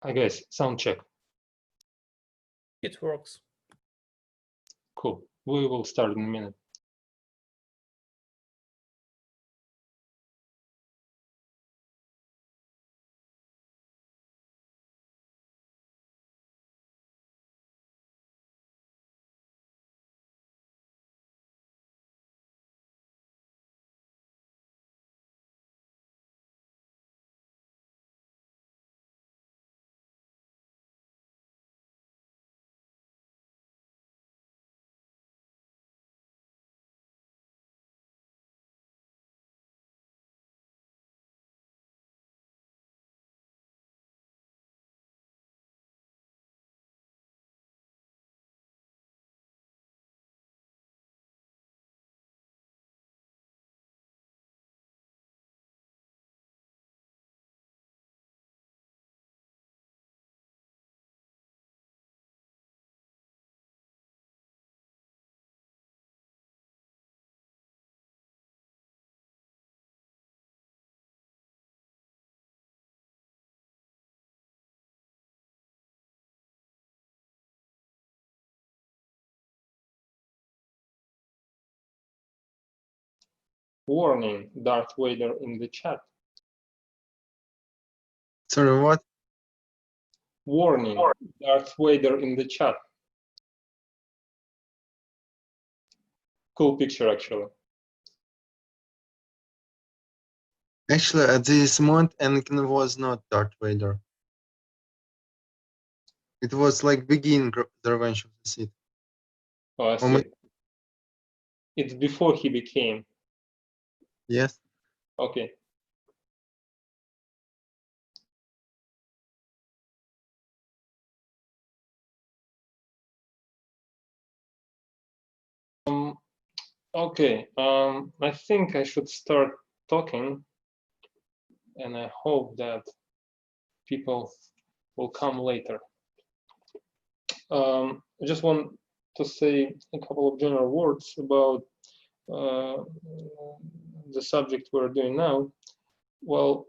I guess, sound check. It works. Cool. We will start in a minute. Warning, Darth Vader in the chat. Sorry, what? Warning, Darth Vader in the chat. Cool picture, actually. Actually, at this moment, Anakin was not Darth Vader. It was like begin the Revenge of the Sith. Oh, I see. It's before he became. Yes. Okay. Okay. I think I should start talking, and I hope that people will come later. I just want to say a couple of general words about the subject we're doing now. Well,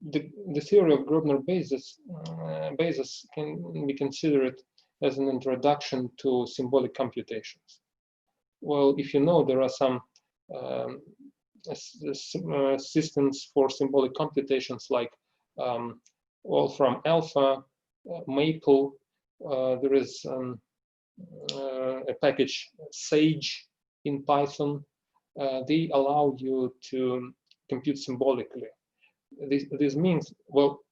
the theory of Grosvenor basis can be considered as an introduction to symbolic computations. Well, if you know, there are some systems for symbolic computations like Wolfram Alpha, Maple. There is a package Sage in Python. They allow you to compute symbolically. This means, well,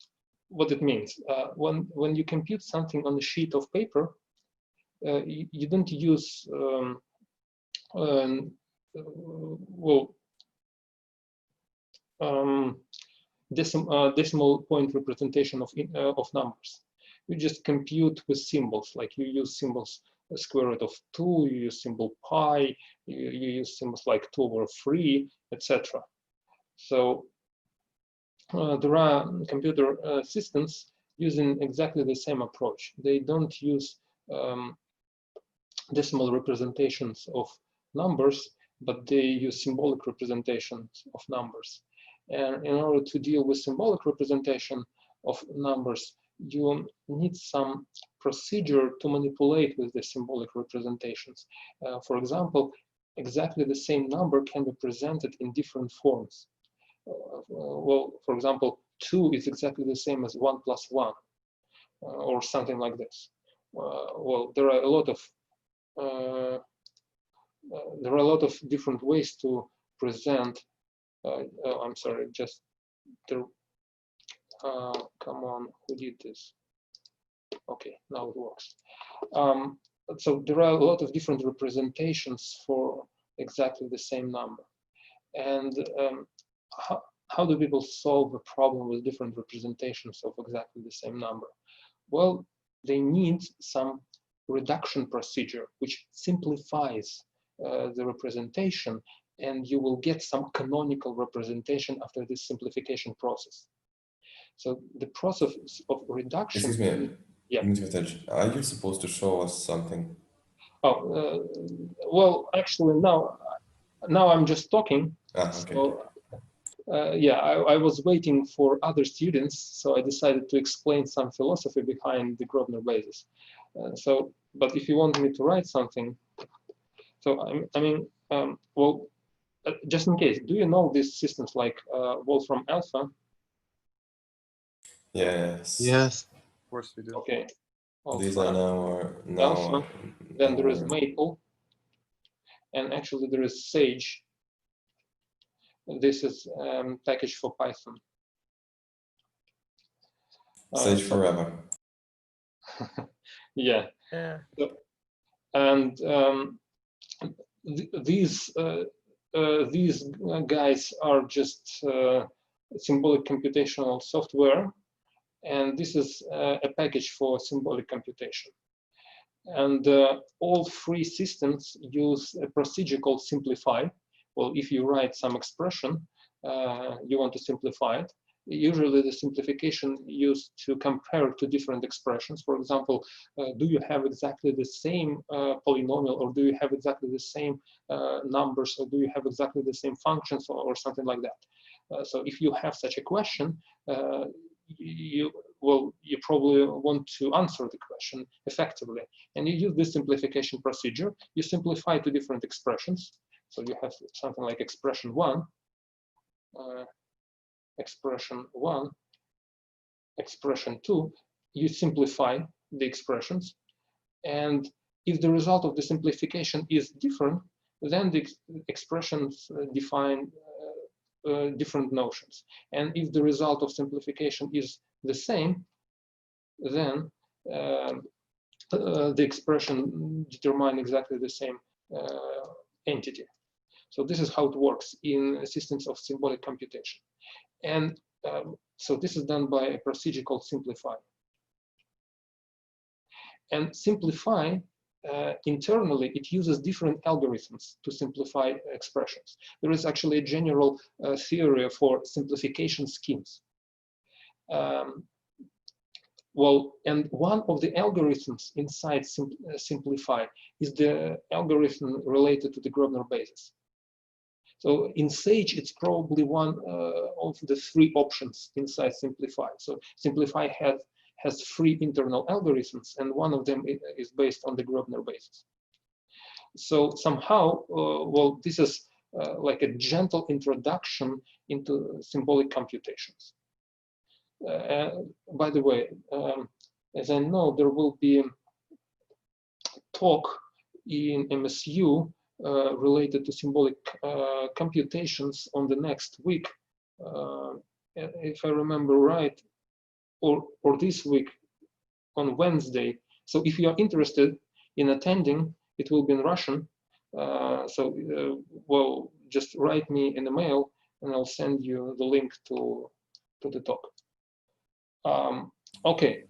what it means, when you compute something on a sheet of paper, you don't use decimal point representation of numbers. You just compute with symbols, like you use symbols square root of 2, you use symbol pi, you use symbols like 2 over 3, etc. So there are computer systems using exactly the same approach. They don't use decimal representations of numbers, but they use symbolic representations of numbers. And in order to deal with symbolic representation of numbers, you need some procedure to manipulate with the symbolic representations. For example, exactly the same number can be presented in different forms. Well, for example, 2 is exactly the same as 1 plus 1, or something like this. Well, there are a lot of different ways to present. I'm sorry, just there. Come on, who did this? Okay, now it works. So there are a lot of different representations for exactly the same number. And how do people solve a problem with different representations of exactly the same number? Well, they need some reduction procedure which simplifies the representation, and you will get some canonical representation after this simplification process. So the process of reduction. Excuse me, yeah. Are you supposed to show us something? Oh, well, actually now I'm just talking. Okay. So yeah, I was waiting for other students, so I decided to explain some philosophy behind the Grosvenor basis. But if you want me to write something, so I mean, well, just in case, do you know these systems like Wolfram Alpha? Yes. Yes. Of course we do. Okay. These are Alpha. Then there is now Maple, and actually there is Sage. This is package for Python. Sage forever. Yeah. Yeah. And these guys are just symbolic computational software, and this is a package for symbolic computation. And all three systems use a procedure called simplify. Well, if you write some expression, you want to simplify it. Usually the simplification used to compare two different expressions. For example, do you have exactly the same polynomial, or do you have exactly the same numbers, or do you have exactly the same functions, or something like that. So if you have such a question, you probably want to answer the question effectively. And you use this simplification procedure. You simplify two different expressions. So you have something like expression one, expression two. You simplify the expressions. And if the result of the simplification is different, then the expressions define different notions. And if the result of simplification is the same, then the expression determine exactly the same entity. So this is how it works in systems of symbolic computation. And so this is done by a procedure called simplify. And simplify, internally, it uses different algorithms to simplify expressions. There is actually a general theory for simplification schemes. Well, and one of the algorithms inside simplify is the algorithm related to the Grosvenor basis. So in Sage, it's probably one of the three options inside simplify. So simplify has three internal algorithms, and one of them is based on the Grosvenor basis. So somehow, well, this is like a gentle introduction into symbolic computations. By the way, as I know, there will be a talk in MSU related to symbolic computations on the next week, if I remember right, or this week on Wednesday. So if you are interested in attending, it will be in Russian. Well, just write me in the mail and I'll send you the link to the talk. Okay,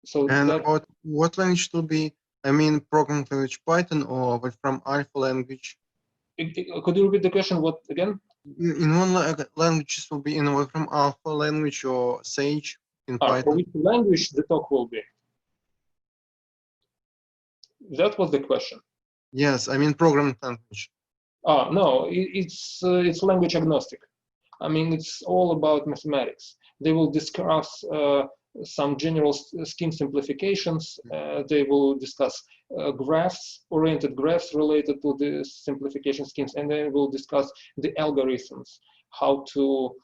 so And that, about what language to be? I mean, programming language Python or from Alpha language? could you repeat the question? What again? In one languages will be in from Alpha language or Sage in For Python. which language the talk will be? That was the question. Yes, I mean programming language. No, it's language agnostic. I mean, it's all about mathematics. They will discuss some general scheme simplifications. They will discuss oriented graphs related to the simplification schemes, and they will discuss the algorithms, how to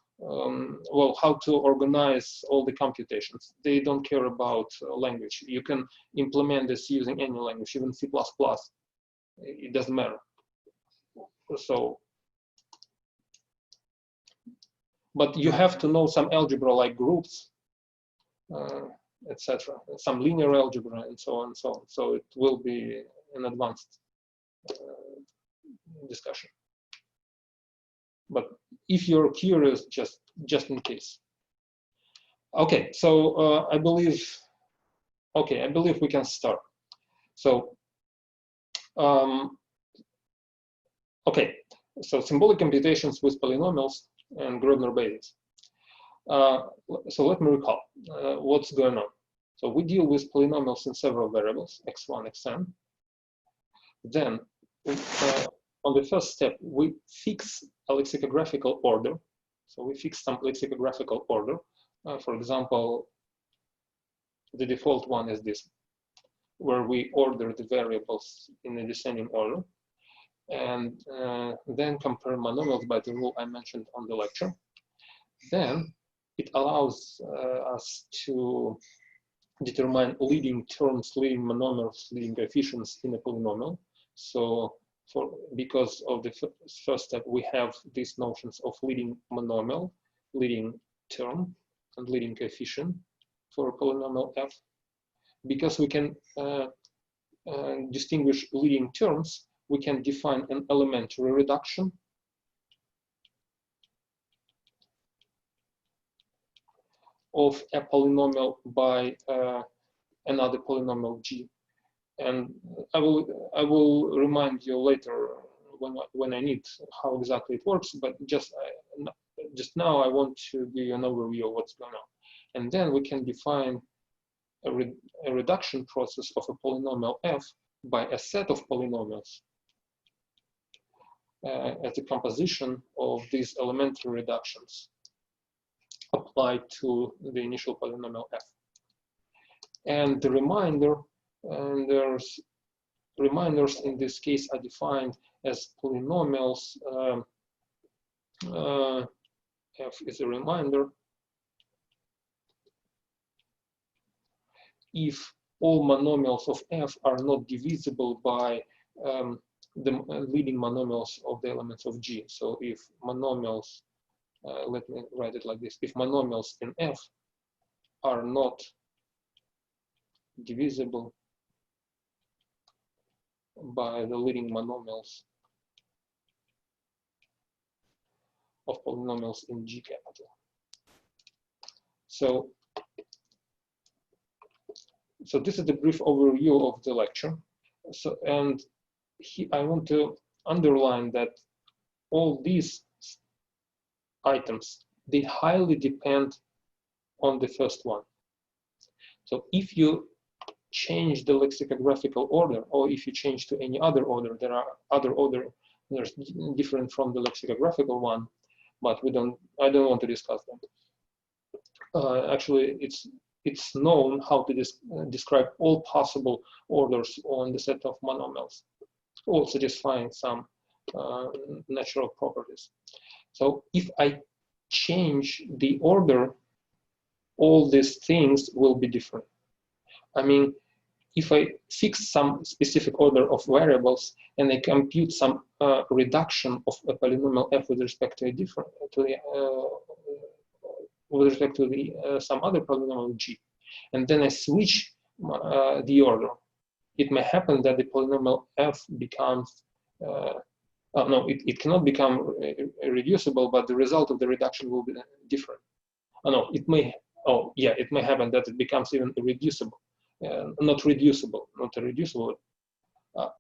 how to organize all the computations. They don't care about language. You can implement this using any language, even C++. It doesn't matter. So, but you have to know some algebra like groups, etc., some linear algebra, and so on and so on. So it will be an advanced discussion. But if you're curious, just in case. Okay, so I believe we can start. So, okay, so symbolic computations with polynomials and Grosvenor basis. So let me recall what's going on. So we deal with polynomials in several variables, x1, xn. Then on the first step, we fix a lexicographical order. So we fix some lexicographical order. For example, the default one is this, where we order the variables in a descending order, and then compare monomials by the rule I mentioned on the lecture. Then it allows us to determine leading terms, leading monomials, leading coefficients in a polynomial. So because of the first step, we have these notions of leading monomial, leading term, and leading coefficient for a polynomial f. Because we can distinguish leading terms, we can define an elementary reduction of a polynomial by another polynomial g. And I will remind you later when I need how exactly it works, but just now I want to give you an overview of what's going on. And then we can define a reduction process of a polynomial f by a set of polynomials as a composition of these elementary reductions applied to the initial polynomial f. And the reminders in this case are defined as polynomials. F is a reminder if all monomials of f are not divisible by the leading monomials of the elements of g. So if monomials, let me write it like this, if monomials in f are not divisible by the leading monomials of polynomials in G capital. So this is the brief overview of the lecture. So, and I want to underline that all these items, they highly depend on the first one. So if you change the lexicographical order, or if you change to any other order, there are other orders different from the lexicographical one, but I don't want to discuss them. Actually, it's known how to describe all possible orders on the set of monomials, all satisfying some natural properties. So if I change the order, all these things will be different. I mean, if I fix some specific order of variables and I compute some reduction of a polynomial f with respect to some other polynomial g, and then I switch the order, it may happen that the polynomial f becomes no, it cannot become reducible, but the result of the reduction will be different. No, it may. Oh, yeah, it may happen that it becomes even irreducible. Not reducible.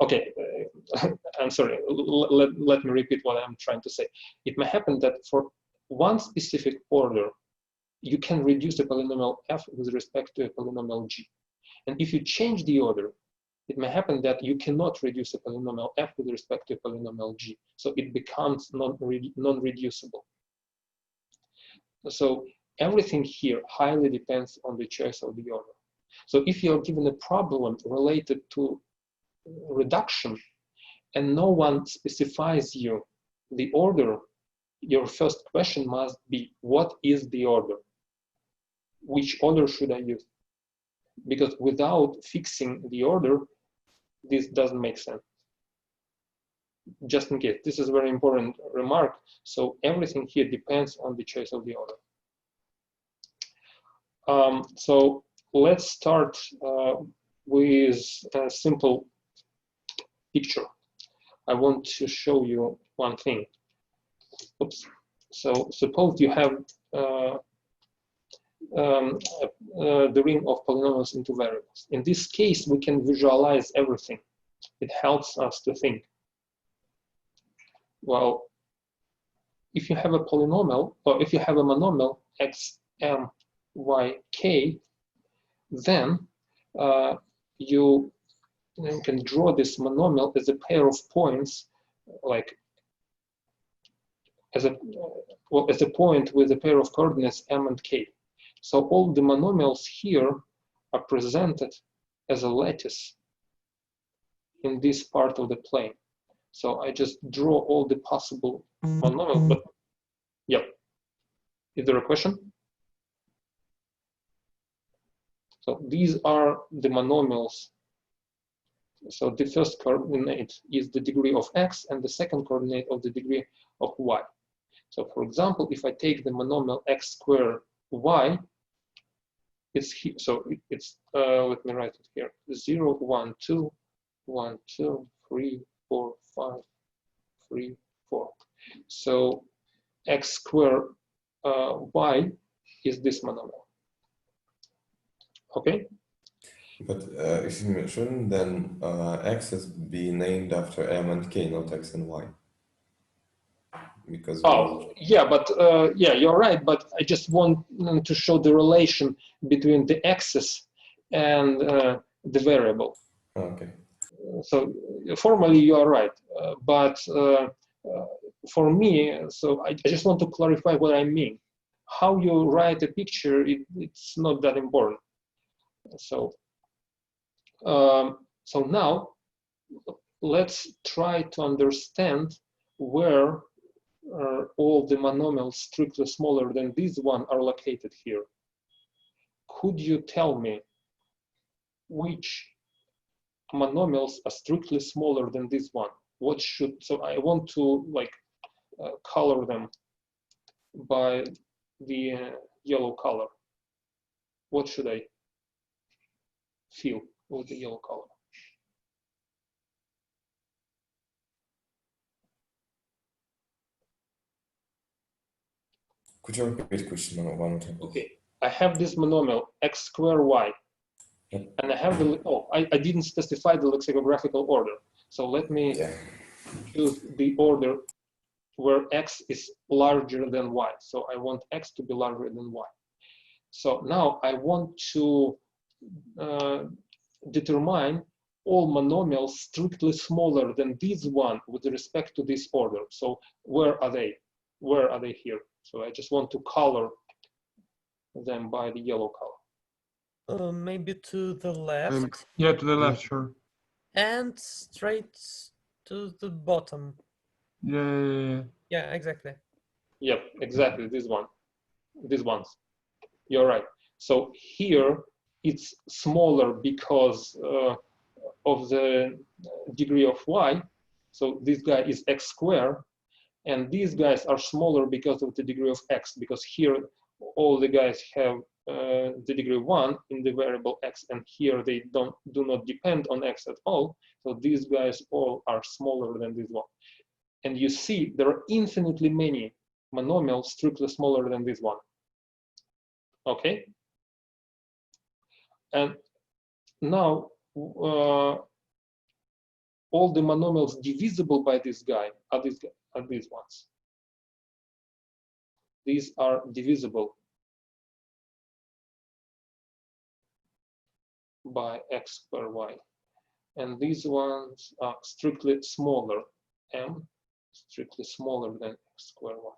Okay, I'm sorry. Let me repeat what I'm trying to say. It may happen that for one specific order, you can reduce the polynomial f with respect to a polynomial g. And if you change the order, it may happen that you cannot reduce a polynomial f with respect to a polynomial g. So it becomes non-reducible. So everything here highly depends on the choice of the order. So if you're given a problem related to reduction and no one specifies you the order, your first question must be, what is the order? Which order should I use? Because without fixing the order, this doesn't make sense. Just in case, this is a very important remark. So everything here depends on the choice of the order. So let's start with a simple picture. I want to show you one thing. Oops. So suppose you have the ring of polynomials into variables. In this case, we can visualize everything. It helps us to think. Well, if you have a polynomial, or if you have a monomial x, m, y, k, then you can draw this monomial as a pair of points like as a point with a pair of coordinates m and k. So all the monomials here are presented as a lattice in this part of the plane. So I just draw all the possible monomials, but yeah. Is there a question? So these are the monomials. So the first coordinate is the degree of x, and the second coordinate of the degree of y. So for example, if I take the monomial x squared y, it's here. So it's let me write it here: 0, 1, 2, 1, 2, 3, 4, 5, 3, 4. So x squared y is this monomial. Okay. But if you shouldn't then x's be named after m and k, not x and y? Because yeah, but yeah, you're right. But I just want to show the relation between the axis and the variable. okay. So formally, you are right. But for me, so I just want to clarify what I mean. How you write a picture, it's not that important. So, so now let's try to understand where all the monomials strictly smaller than this one are located here. Could you tell me which monomials are strictly smaller than this one? What should, so I want to like color them by the yellow color. What should I fill with the yellow color? Could you repeat question one more time? Okay, I have this monomial x squared y, Yep. and I have the, oh, I didn't specify the lexicographical order. So let me choose the order where x is larger than y. So I want x to be larger than y. So now I want to determine all monomials strictly smaller than this one with respect to this order. So where are they? Where are they here? So I just want to color them by the yellow color. Maybe to the left. Yeah, to the left, sure. And straight to the bottom. Yeah. Yeah, exactly. Yep, exactly, this one. These ones. You're right. So here it's smaller because of the degree of y. So this guy is x squared, and these guys are smaller because of the degree of x, because here all the guys have the degree 1 in the variable x, and here they do not depend on x at all. So these guys all are smaller than this one. And you see there are infinitely many monomials strictly smaller than this one. Okay? And now all the monomials divisible by this guy are these ones. These are divisible by x squared y. And these ones are strictly smaller, m, strictly smaller than x squared y.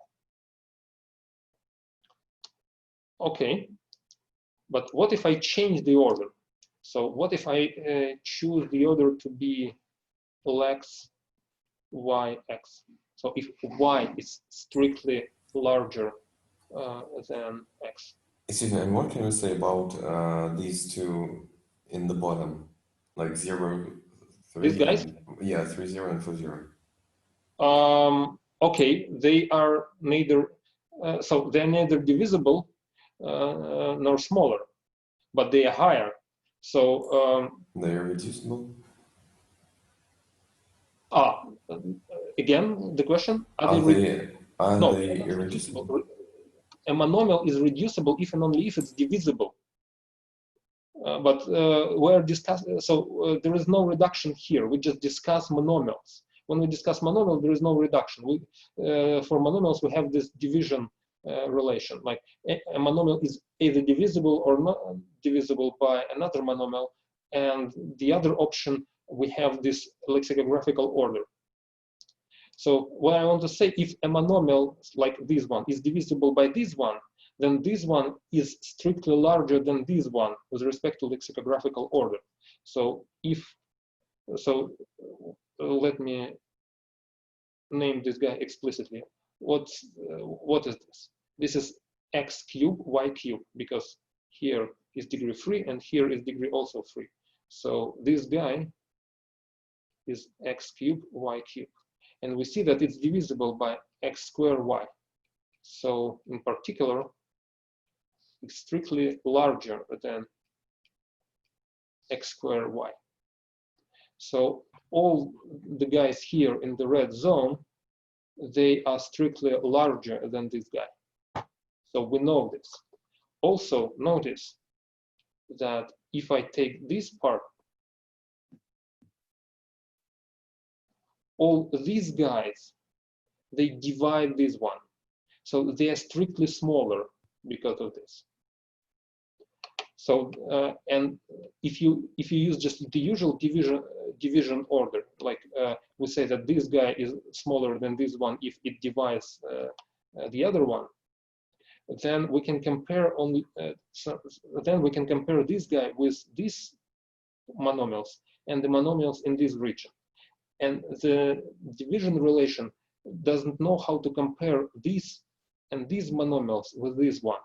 Okay, but what if I change the order? So what if I choose the order to be x, y, x? So if y is strictly larger than x. Excuse me, and what can you say about these two in the bottom? Like 0, 3. These guys? Yeah, 3, 0 and 4, 0. Okay, they are neither, so they're neither divisible nor smaller, but they are higher. So They are reducible? Again, the question, Are they irreducible? A monomial is reducible if and only if it's divisible. But we're discussing, so there is no reduction here. We just discuss monomials. When we discuss monomials, there is no reduction. For monomials, we have this division relation. Like a monomial is either divisible or not divisible by another monomial, and the other option, we have this lexicographical order. So what I want to say, if a monomial like this one is divisible by this one, then this one is strictly larger than this one with respect to lexicographical order. So let me name this guy explicitly. What is this? This is x cubed, y cubed, because here is degree 3 and here is degree also 3. So this guy is x cubed, y cubed. And we see that it's divisible by x squared y. So in particular, it's strictly larger than x squared y. So all the guys here in the red zone, they are strictly larger than this guy. So we know this. Also notice that if I take this part, all these guys, they divide this one. So they are strictly smaller because of this. So and if you use just the usual division order, like we say that this guy is smaller than this one if it divides the other one, then we can compare only then we can compare this guy with these monomials and the monomials in this region. And the division relation doesn't know how to compare these and these monomials with this one.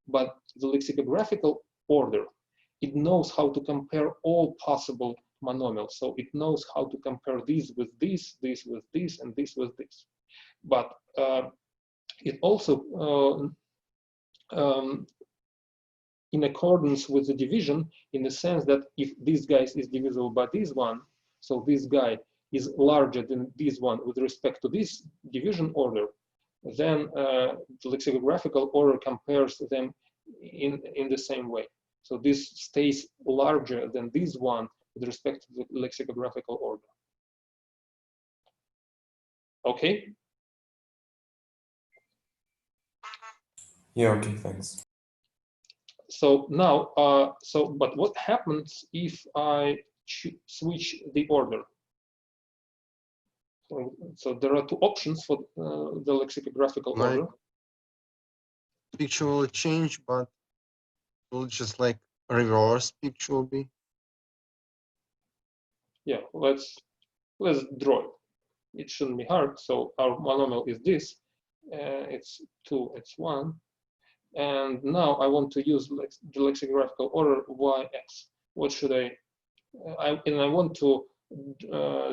But the lexicographical order, it knows how to compare all possible monomials. So it knows how to compare these with this, this with this, and this with this. But it also, in accordance with the division, in the sense that if this guy is divisible by this one, so this guy is larger than this one with respect to this division order, then the lexicographical order compares them in the same way. So this stays larger than this one with respect to the lexicographical order. Okay? Yeah, okay, thanks. So now, but what happens if I switch the order? So there are two options for the lexicographical order. Picture will change, but it will just like reverse picture will be. Yeah, let's draw it. It shouldn't be hard. So our monomial is this. It's 2, it's 1. And now I want to use the lexicographical order yx. What should I want to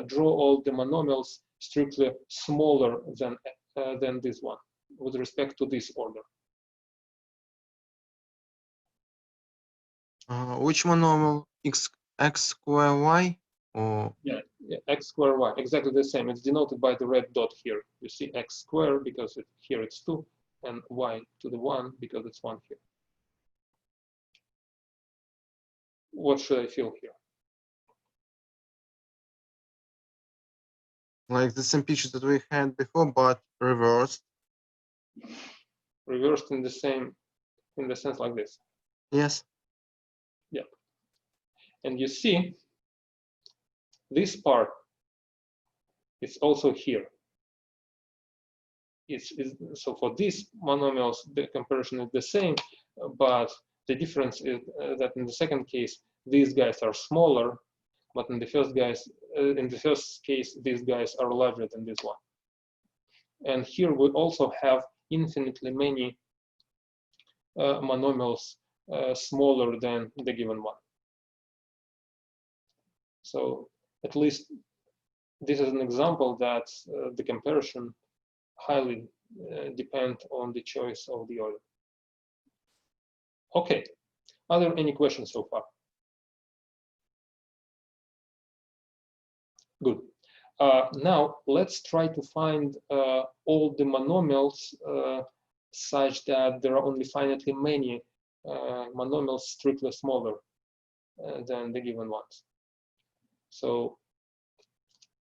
draw all the monomials strictly smaller than this one with respect to this order. Which monomial? X square y? Or yeah, x squared y, exactly the same. It's denoted by the red dot here. You see x squared because here it's 2, and y to the 1 because it's 1 here. What should I fill here? like the same picture that we had before, but reversed. Reversed in the sense like this. Yes. Yeah. And you see this part is also here. So for these monomials, the comparison is the same, but the difference is that in the second case, these guys are smaller, but in the first case, these guys are larger than this one. And here we also have infinitely many monomials smaller than the given one. So at least this is an example that the comparison highly depend on the choice of the order. Okay, are there any questions so far? Good. Now let's try to find all the monomials such that there are only finitely many monomials strictly smaller than the given ones. So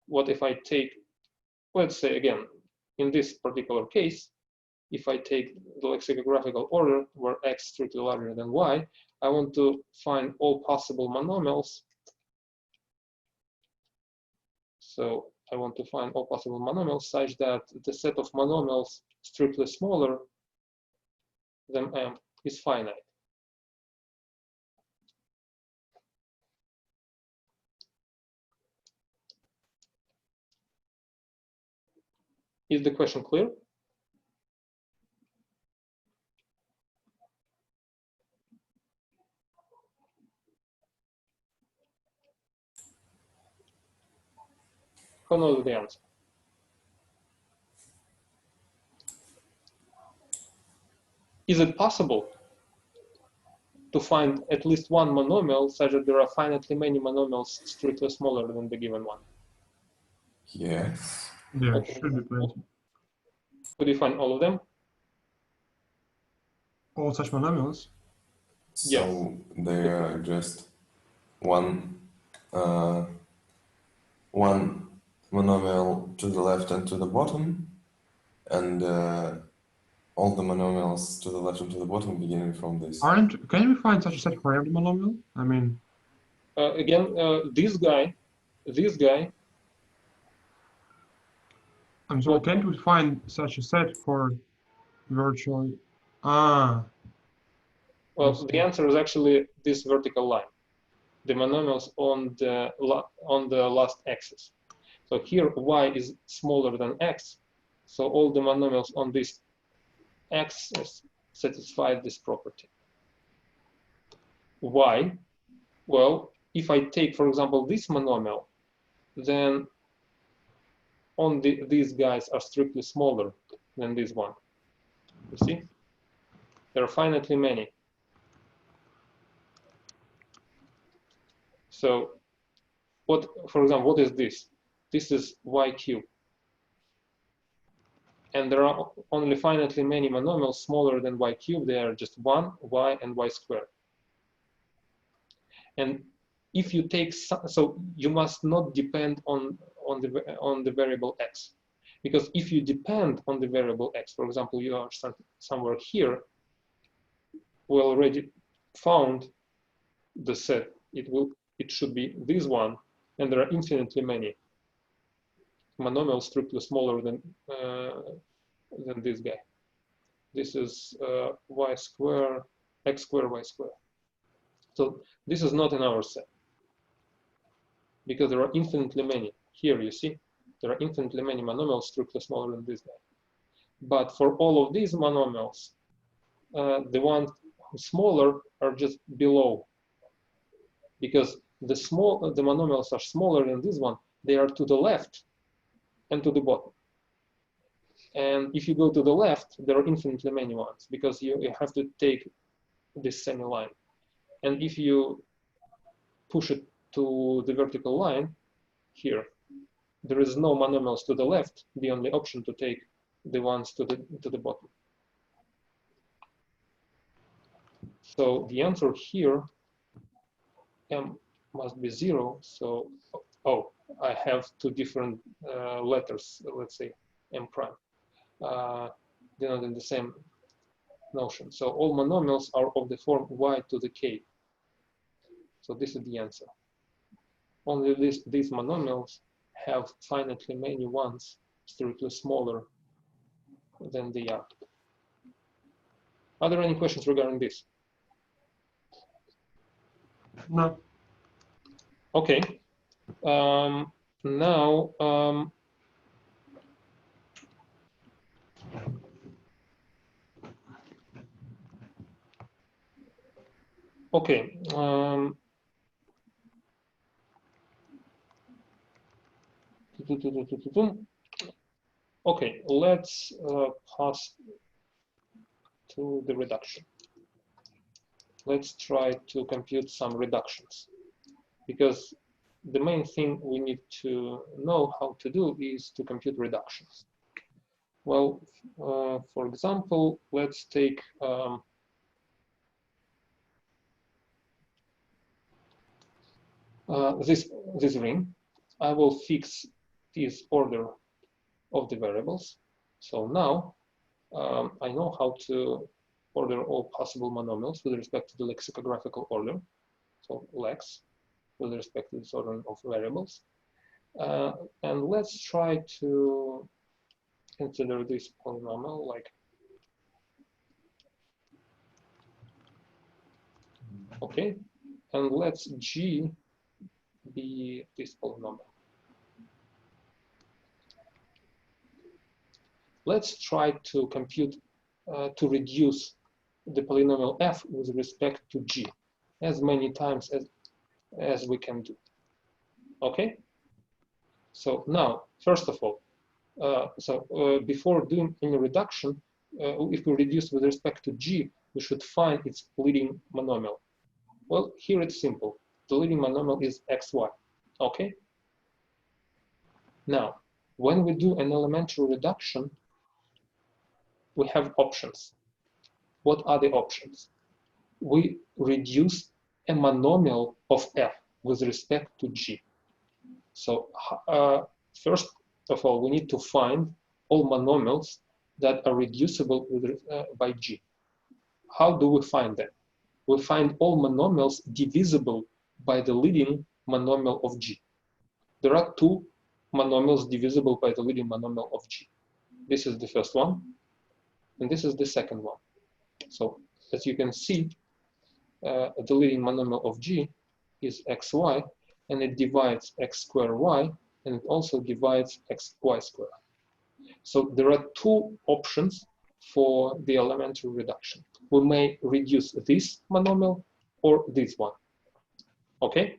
what if I take, let's say again, in this particular case, if I take the lexicographical order where x strictly larger than y, I want to find all possible monomials. So I want to find all possible monomials such that the set of monomials strictly smaller than M is finite. Is the question clear? Who knows the answer? Is it possible to find at least one monomial such that there are finitely many monomials strictly smaller than the given one? Yes. Yeah, Okay. should be plenty. Could you find all of them? All such monomials. So they are just one one monomial to the left and to the bottom, and all the monomials to the left and to the bottom beginning from this. Can we find such a set for every monomial? I mean, Again, this guy, I'm sorry, Well- can't we find such a set for virtually? Ah, well, Yes. the answer is actually this vertical line, the monomials on the last axis. So here y is smaller than x, so all the monomials on this axis satisfy this property. Why? Well, if I take, for example, this monomial, then these guys are strictly smaller than this one. You see? There are finitely many. So what, for example, what is this? This is y cubed. And there are only finitely many monomials smaller than y cubed. They are just 1, y, and y squared. And if you take, so you must not depend on the variable x. Because if you depend on the variable x, for example, you are somewhere here, we already found the set. It should be this one, and there are infinitely many monomials strictly smaller than this guy. This is y square, x square, y square. So this is not in our set because there are infinitely many. Here you see, there are infinitely many monomials strictly smaller than this guy. But for all of these monomials, the ones smaller are just below, because the monomials are smaller than this one. They are to the left and to the bottom. And if you go to the left, there are infinitely many ones because you have to take this semi-line. And if you push it to the vertical line here, there is no monomials to the left. The only option to take the ones to the bottom. So the answer here, m must be 0. So, oh, I have two different letters, let's say m prime, denoted in the same notion. So all monomials are of the form y to the k. So this is the answer. Only these monomials have finitely many ones strictly smaller than they are. Are there any questions regarding this? no. Okay. Now, okay. Okay, let's pass to the reduction. Let's try to compute some reductions, because the main thing we need to know how to do is to compute reductions. Well, for example, let's take this ring. I will fix this order of the variables. So now I know how to order all possible monomials with respect to the lexicographical order. So lex with respect to this ordering of variables. And let's try to consider this polynomial like, okay, and let's G be this polynomial. Let's try to compute, to reduce the polynomial f with respect to G as many times as we can do. Okay? So now, first of all, before doing any reduction, if we reduce with respect to G, we should find its leading monomial. Well, here it's simple. The leading monomial is xy. Okay? Now, when we do an elementary reduction, we have options. What are the options? We reduce a monomial of f with respect to G. So first of all, we need to find all monomials that are reducible with, by G. How do we find them? We find all monomials divisible by the leading monomial of G. There are two monomials divisible by the leading monomial of G. This is the first one, and this is the second one. So as you can see, the leading monomial of G is xy, and it divides x squared y, and it also divides xy squared. So there are two options for the elementary reduction. We may reduce this monomial or this one. Okay?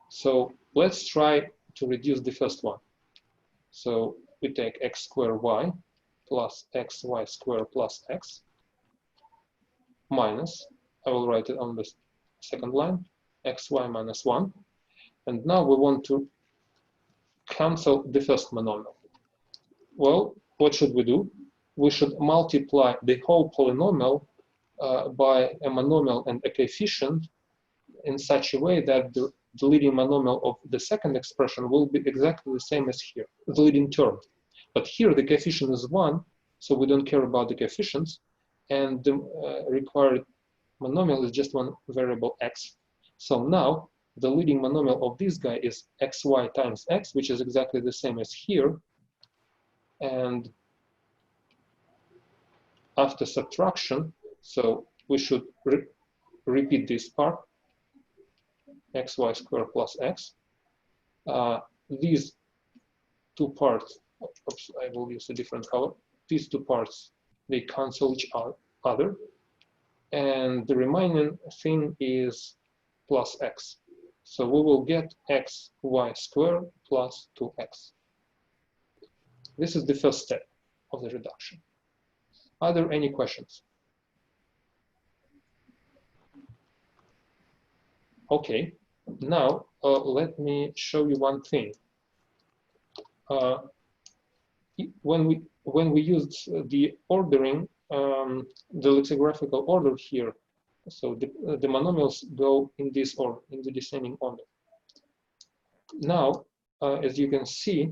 So let's try to reduce the first one. So we take x squared y plus xy squared plus x minus, I will write it on the second line, xy minus 1. And now we want to cancel the first monomial. Well, what should we do? We should multiply the whole polynomial by a monomial and a coefficient in such a way that the leading monomial of the second expression will be exactly the same as here, the leading term. But here the coefficient is 1, so we don't care about the coefficients, and the required monomial is just one variable x. So now the leading monomial of this guy is xy times x, which is exactly the same as here. And after subtraction, so we should repeat this part, xy squared plus x. These two parts, oops, I will use a different color. These two parts, they cancel each other. And the remaining thing is plus x. So we will get xy squared plus 2x. This is the first step of the reduction. Are there any questions? Okay, now let me show you one thing. When we used the ordering, the lexicographical order here, so the monomials go in this order, in the descending order. Now, as you can see,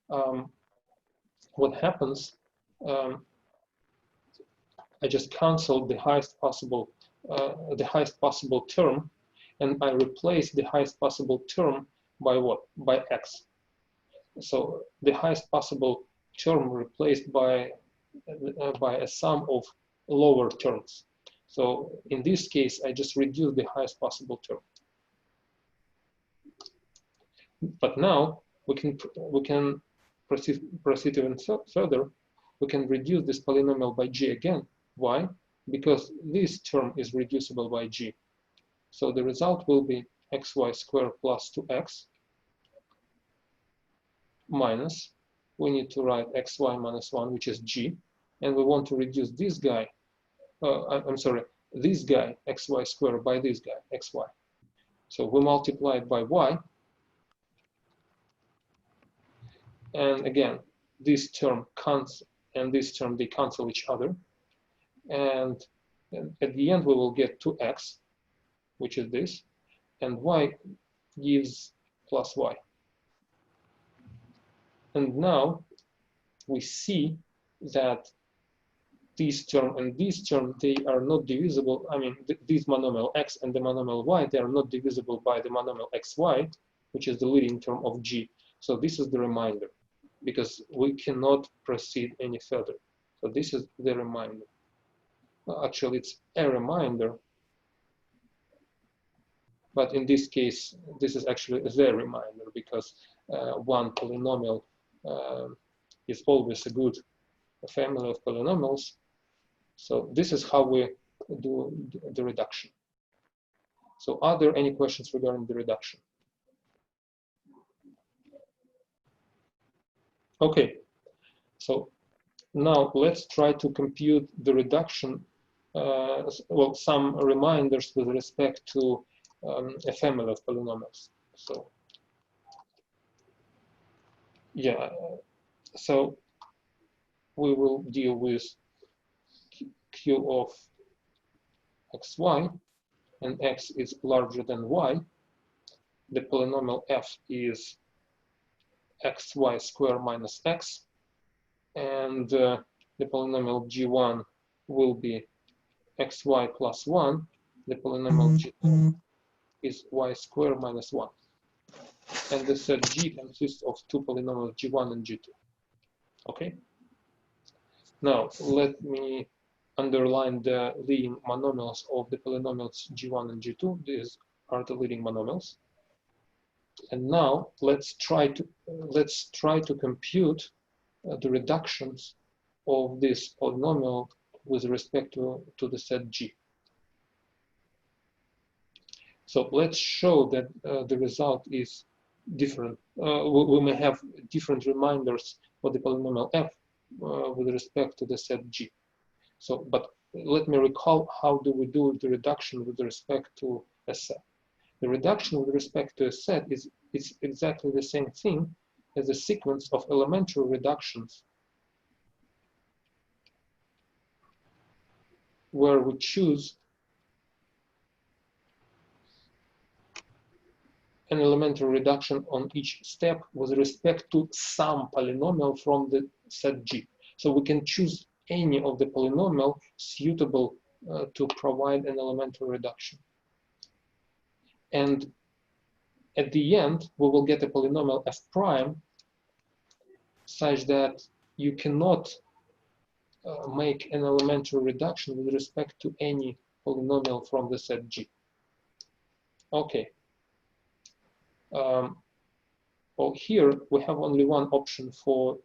what happens? I just canceled the highest possible term, and I replace the highest possible term by what? By x. So the highest possible term replaced by a sum of lower terms. So in this case, I just reduce the highest possible term. But now we can proceed even further. We can reduce this polynomial by g again. Why? Because this term is reducible by g. So the result will be xy squared plus 2x minus, we need to write xy minus 1, which is g, and we want to reduce this guy, this guy, xy squared, by this guy, xy. So we multiply it by y, and again, this term cancels, and this term, they cancel each other, and at the end we will get 2x, which is this, and y gives plus y. And now we see that this term and this term, they are not divisible. I mean, this monomial x and the monomial y, they are not divisible by the monomial xy. which is the leading term of G. So this is the remainder, because we cannot proceed any further. So this is the remainder. Actually, it's a remainder, but in this case, this is actually the remainder, because one polynomial is always a good family of polynomials. So this is how we do the reduction. So are there any questions regarding the reduction? Okay, so now let's try to compute the reduction, well, some reminders with respect to a family of polynomials. So yeah, so we will deal with Q of xy, and x is larger than y. The polynomial f is xy squared minus x, and the polynomial g1 will be xy plus 1. The polynomial g2 is y squared minus 1. And the set g consists of two polynomials g1 and g2. Okay? Now, let me underline the leading monomials of the polynomials g1 and g2. These are the leading monomials. And now let's try to compute the reductions of this polynomial with respect to the set G. So let's show that the result is different. We may have different reminders for the polynomial f with respect to the set G. So, but let me recall how do we do the reduction with respect to a set. The reduction with respect to a set is exactly the same thing as a sequence of elementary reductions where we choose an elementary reduction on each step with respect to some polynomial from the set G. So we can choose any of the polynomial suitable to provide an elementary reduction. And at the end, we will get a polynomial f prime such that you cannot make an elementary reduction with respect to any polynomial from the set G. Okay. Well, here we have only one option for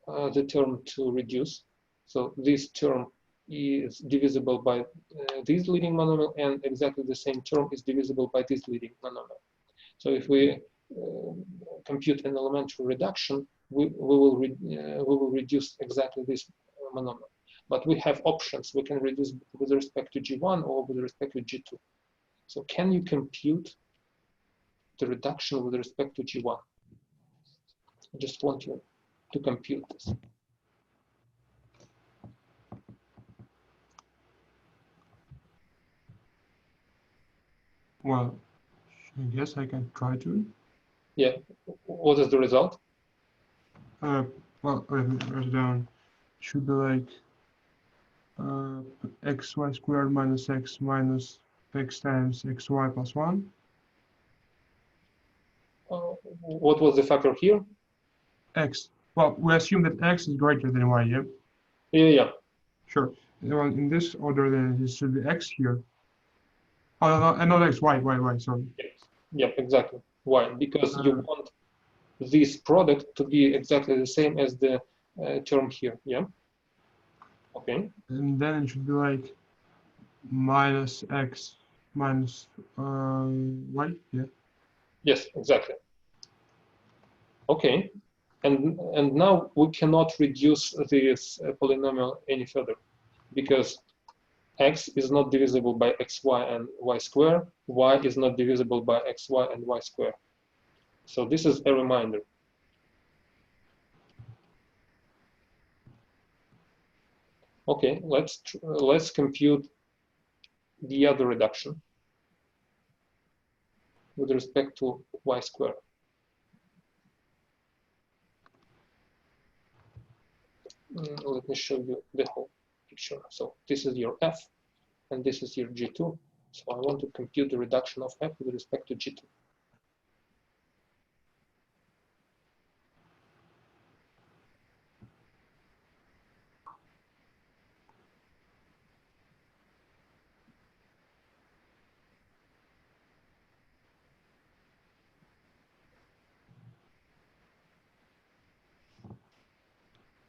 the term to reduce. So this term is divisible by this leading monomial, and exactly the same term is divisible by this leading monomial. So if we compute an elementary reduction, we will reduce exactly this monomial. But we have options. We can reduce with respect to G1 or with respect to G2. So can you compute the reduction with respect to G1? I just want you to compute this. Well, I guess I can try to. Yeah. What is the result? Well, let me write it down. It should be like xy squared minus x times xy plus 1. What was the factor here? X. Well, we assume that x is greater than y, yeah? Yeah. Sure. Well, in this order, then it should be x here. Oh, no, not x, y, sorry. Yep, exactly. Why? Because you want this product to be exactly the same as the term here, yeah? Okay. And then it should be like minus x minus y, yeah? Yes, exactly. Okay. And now we cannot reduce this polynomial any further because x is not divisible by xy and y square, y is not divisible by xy and y square. So this is a reminder. Okay, let's compute the other reduction with respect to y square. Let me show you the whole picture. So this is your f, and this is your g2. So I want to compute the reduction of f with respect to g2.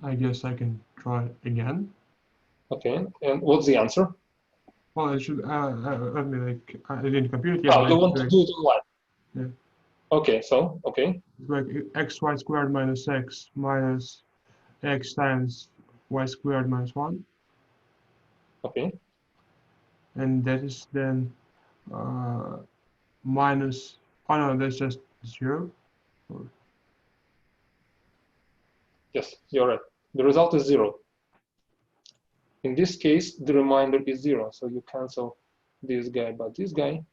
I guess I can try again. Okay, and what's the answer? Well, I should, let me like, I didn't compute it yet. Oh, but you it's want to like, do it online? Yeah. Okay, so, okay. it's like xy squared minus x minus x times y squared minus 1. Okay, And that is then minus, oh no, that's just 0. yes, you're right. The result is 0. In this case, the remainder is 0. So you cancel this guy by this guy,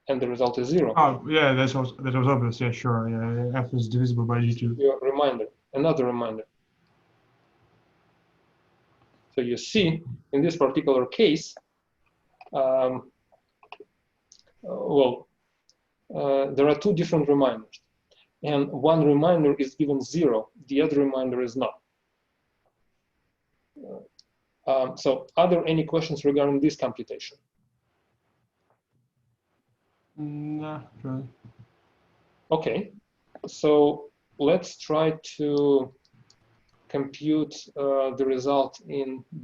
and the result is 0. Oh, yeah, that was obvious. Yeah, sure. Yeah, f is divisible by g2. Your reminder, another reminder. So you see, in this particular case, there are two different reminders. And one reminder is given 0, the other reminder is not. So are there any questions regarding this computation? Nah, really. Okay, so let's try to compute the result in a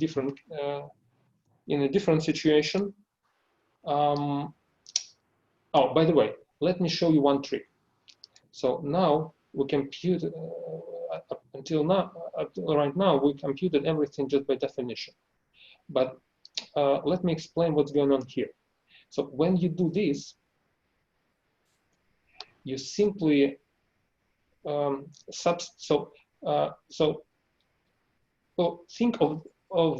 different situation. Oh, by the way, let me show you one trick. So now we compute right now we computed everything just by definition. But let me explain what's going on here. So when you do this, you simply think of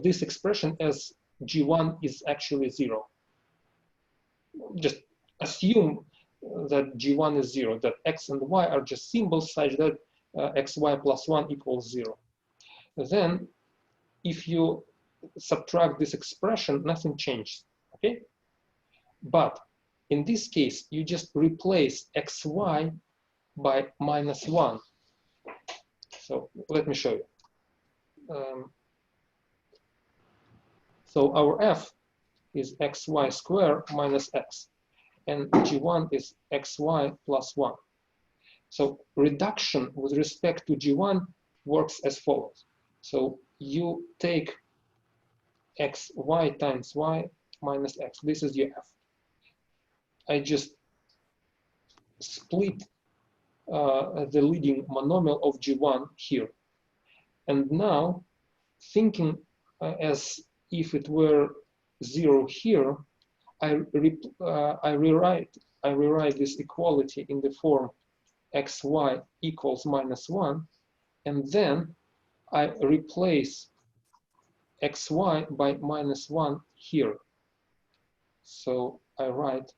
this expression as g1 is actually 0. Just assume that g1 is 0, that x and y are just symbols such that xy plus 1 equals 0. Then if you subtract this expression, nothing changes, okay? But in this case, you just replace xy by minus 1. So let me show you. So our f is xy squared minus x, and g1 is xy plus 1. So reduction with respect to g1 works as follows. So you take xy times y minus x. This is your f. I just split the leading monomial of g1 here. And now, thinking as if it were 0 here, I rewrite this equality in the form xy equals minus 1, and then I replace xy by minus 1 here. So I write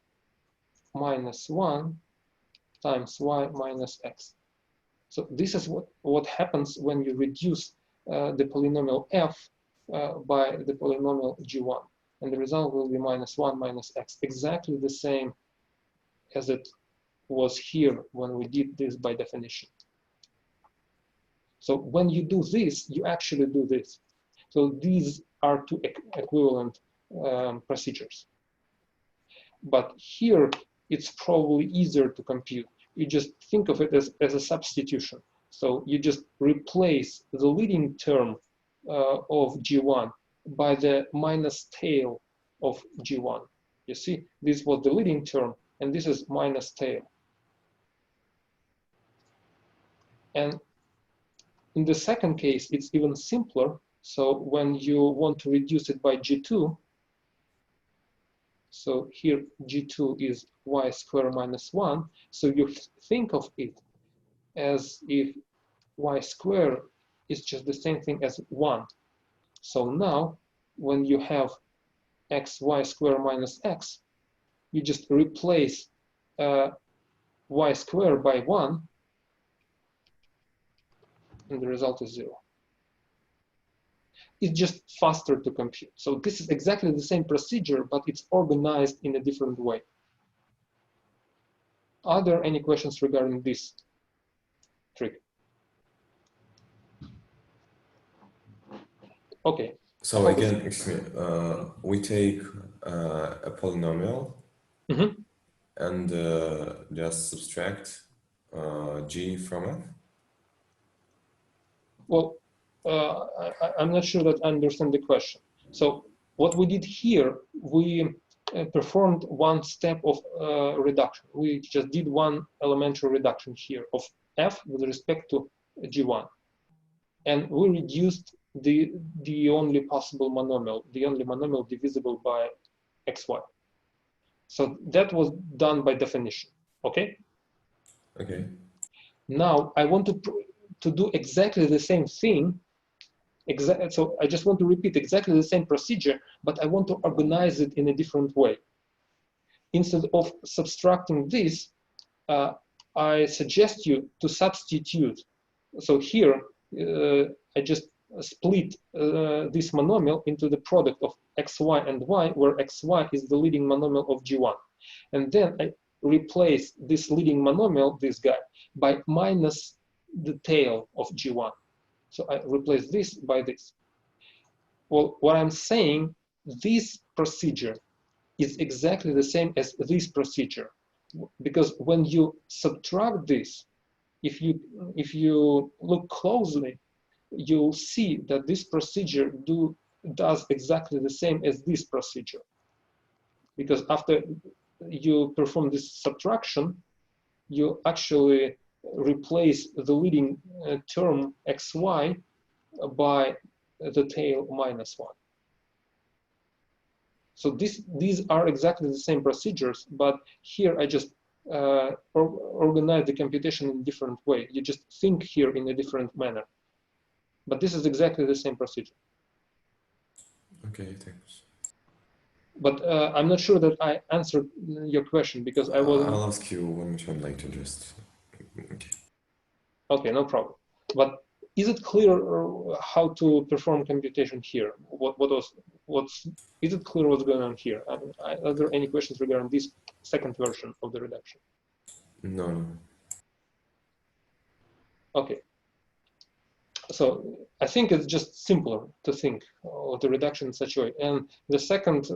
minus 1 times y minus x. So this is what happens when you reduce the polynomial f by the polynomial g1. And the result will be minus 1 minus x, exactly the same as it was here when we did this by definition. So when you do this, you actually do this. So these are two equivalent procedures. But here, it's probably easier to compute. You just think of it as a substitution. So you just replace the leading term of G1 by the minus tail of G1. You see, this was the leading term, and this is minus tail. And in the second case, it's even simpler. So when you want to reduce it by G2, so here G2 is y squared minus 1. So you think of it as if y squared is just the same thing as 1. So now when you have xy squared minus x, you just replace y squared by 1, and the result is 0. It's just faster to compute. So this is exactly the same procedure, but it's organized in a different way. Are there any questions regarding this trick? Okay. So again, excuse me, we take a polynomial and just subtract g from it. Well, I'm not sure that I understand the question. So what we did here, we performed one step of reduction. We just did one elementary reduction here of f with respect to g1. And we reduced the only possible monomial, the only monomial divisible by xy. So that was done by definition, okay? Okay. Now I want to do exactly the same thing. So I just want to repeat exactly the same procedure, but I want to organize it in a different way. Instead of subtracting this, I suggest you to substitute. So here, I just split this monomial into the product of xy and y, where xy is the leading monomial of g1. And then I replace this leading monomial, this guy, by minus the tail of g1. So I replace this by this. Well, what I'm saying, this procedure is exactly the same as this procedure, because when you subtract this, if you look closely, you'll see that this procedure does exactly the same as this procedure, because after you perform this subtraction, you actually replace the leading term xy by the tail minus 1. So these are exactly the same procedures, but here I just organize the computation in a different way. You just think here in a different manner. But this is exactly the same procedure. Okay, thanks. But I'm not sure that I answered your question, because I wasn't. I'll ask you one more time later, just... Okay. Okay, no problem. But is it clear how to perform computation here? Is it clear what's going on here? Are there any questions regarding this second version of the reduction? No. Okay. So I think it's just simpler to think of the reduction in such a way. And the second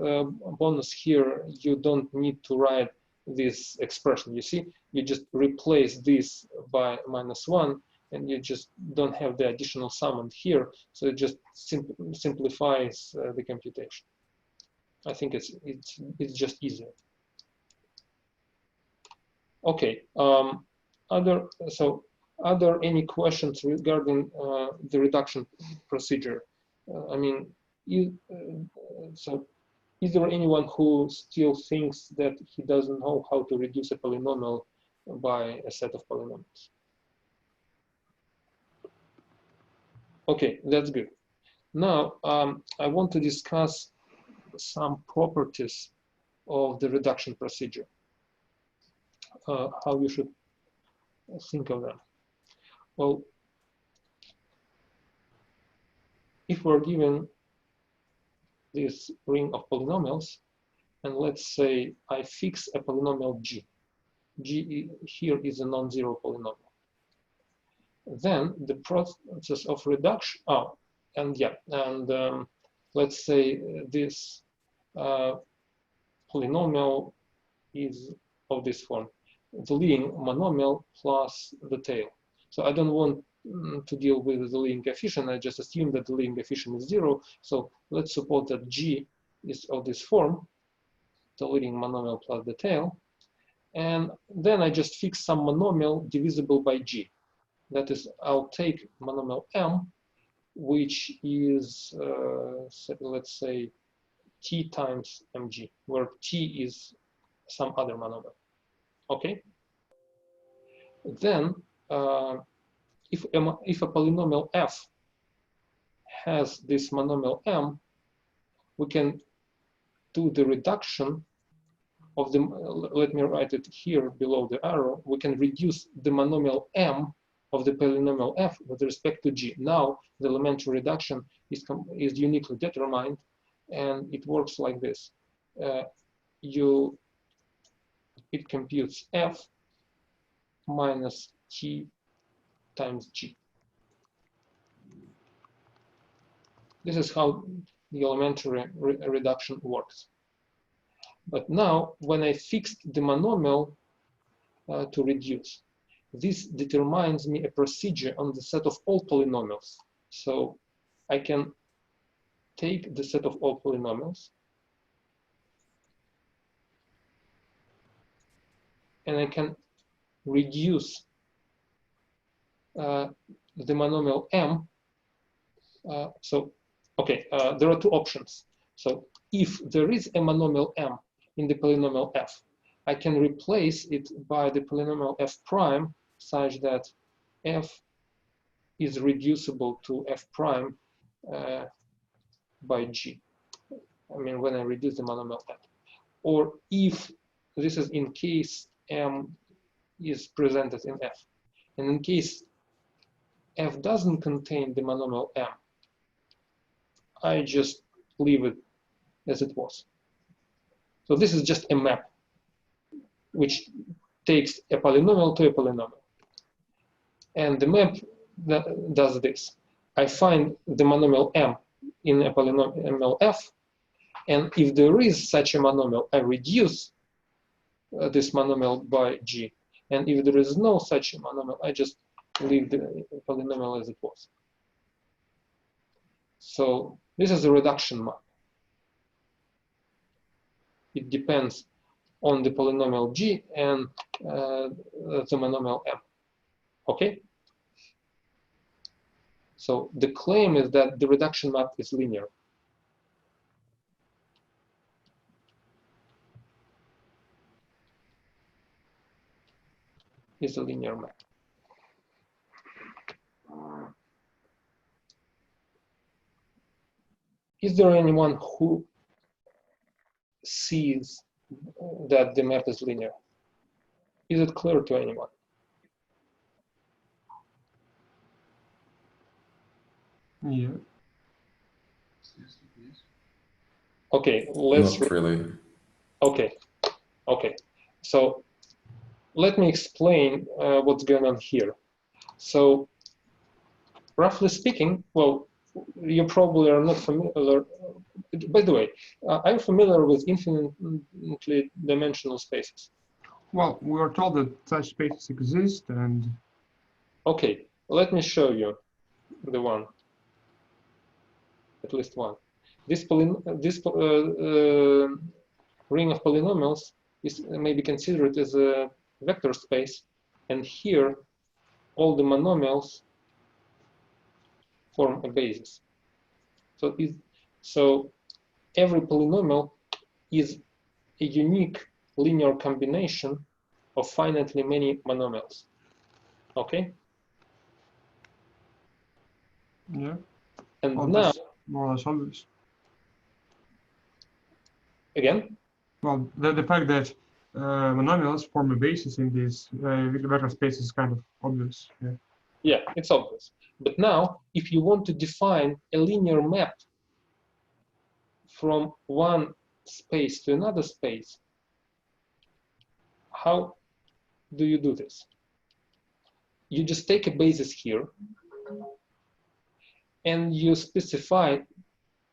bonus here, you don't need to write this expression. You see, you just replace this by -1, and you just don't have the additional summand here. So it just simplifies the computation. I think it's just easier. Okay. Are there any questions regarding the reduction procedure? I mean, is there anyone who still thinks that he doesn't know how to reduce a polynomial by a set of polynomials? Okay, that's good. Now, I want to discuss some properties of the reduction procedure, how you should think of them. Well, if we're given this ring of polynomials, and let's say I fix a polynomial g. G here is a non-zero polynomial. Then the process of reduction, let's say this polynomial is of this form, the leading monomial plus the tail. So I don't want to deal with the leading coefficient. I just assume that the leading coefficient is 0. So let's suppose that g is of this form, the leading monomial plus the tail. And then I just fix some monomial divisible by g. That is, I'll take monomial m, which is, let's say, t times mg, where t is some other monomial. Okay? Then, if a polynomial f has this monomial m, we can do the reduction of the, let me write it here below the arrow, we can reduce the monomial m of the polynomial f with respect to g. Now, the elementary reduction is uniquely determined, and it works like this. It computes f minus t times g. This is how the elementary reduction works. But now, when I fixed the monomial to reduce, this determines me a procedure on the set of all polynomials. So I can take the set of all polynomials and I can reduce the monomial m. There are two options. So if there is a monomial m in the polynomial f, I can replace it by the polynomial f prime such that f is reducible to f prime by g. I mean, when I reduce the monomial f. Or if this is in case m is presented in f. And in case f doesn't contain the monomial m, I just leave it as it was. So this is just a map which takes a polynomial to a polynomial. And the map does this. I find the monomial m in a polynomial f, and if there is such a monomial, I reduce this monomial by g. And if there is no such monomial, I just leave the polynomial as it was. So this is a reduction map. It depends on the polynomial g and the monomial m. Okay? So the claim is that the reduction map is linear. Is a linear map. Is there anyone who sees that the map is linear? Is it clear to anyone? Yeah. Okay, let's. Not really. Okay, okay. So let me explain what's going on here. So roughly speaking, well, you probably are not familiar. By the way, I'm familiar with infinitely dimensional spaces. Well, we are told that such spaces exist, and Okay, let me show you the one, at least one. This ring of polynomials may be considered as a vector space, and here all the monomials form a basis. So every polynomial is a unique linear combination of finitely many monomials. Okay? yeah, And well, now, that's more or less obvious. again, Well, the fact that monomials form a basis in this vector space is kind of obvious. Yeah. yeah, it's obvious. But now, if you want to define a linear map from one space to another space, how do you do this? You just take a basis here, and you specify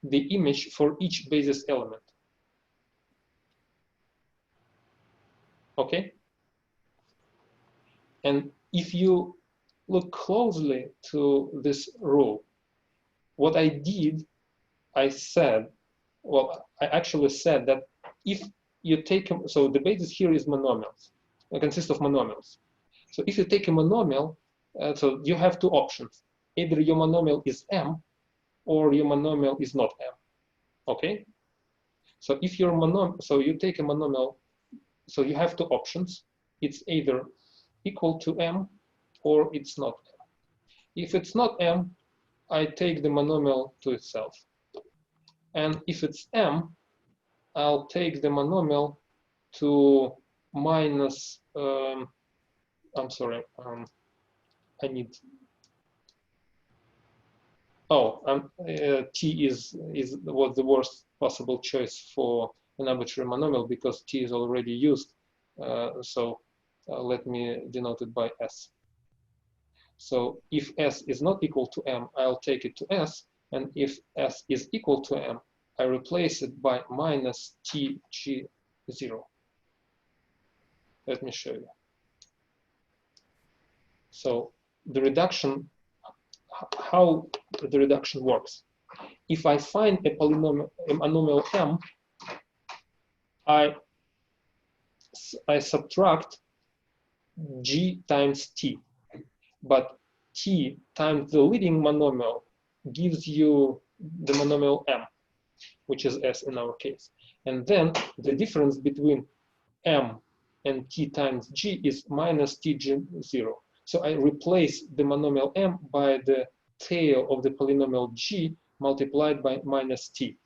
the image for each basis element. Okay? And if you look closely to this rule, what I did, I said, well, I actually said that if you take, so the basis here is monomials, it consists of monomials. So if you take a monomial, so you have two options. Either your monomial is m, or your monomial is not m. Okay? So if your so you take a monomial, so you have two options. It's either equal to m, or it's not m. If it's not m, I take the monomial to itself. And if it's m, I'll take the monomial to minus, I'm sorry, I need, t was the worst possible choice for an arbitrary monomial because t is already used. Let me denote it by s. So if s is not equal to m, I'll take it to s, and if s is equal to m, I replace it by minus tg0. Let me show you. So the reduction, how the reduction works. If I find a polynomial m, I subtract g times t, but t times the leading monomial gives you the monomial m, which is s in our case. And then the difference between m and t times g is minus tg0. So I replace the monomial m by the tail of the polynomial g multiplied by minus t.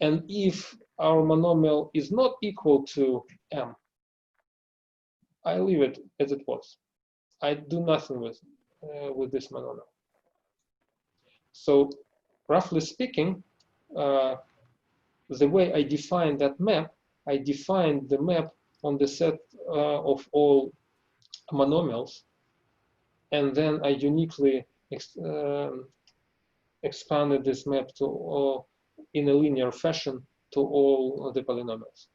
And if our monomial is not equal to m, I leave it as it was. I do nothing with this monomial. So roughly speaking, the way I define that map, I define the map on the set of all monomials, and then I uniquely expanded this map to in a linear fashion to all the polynomials.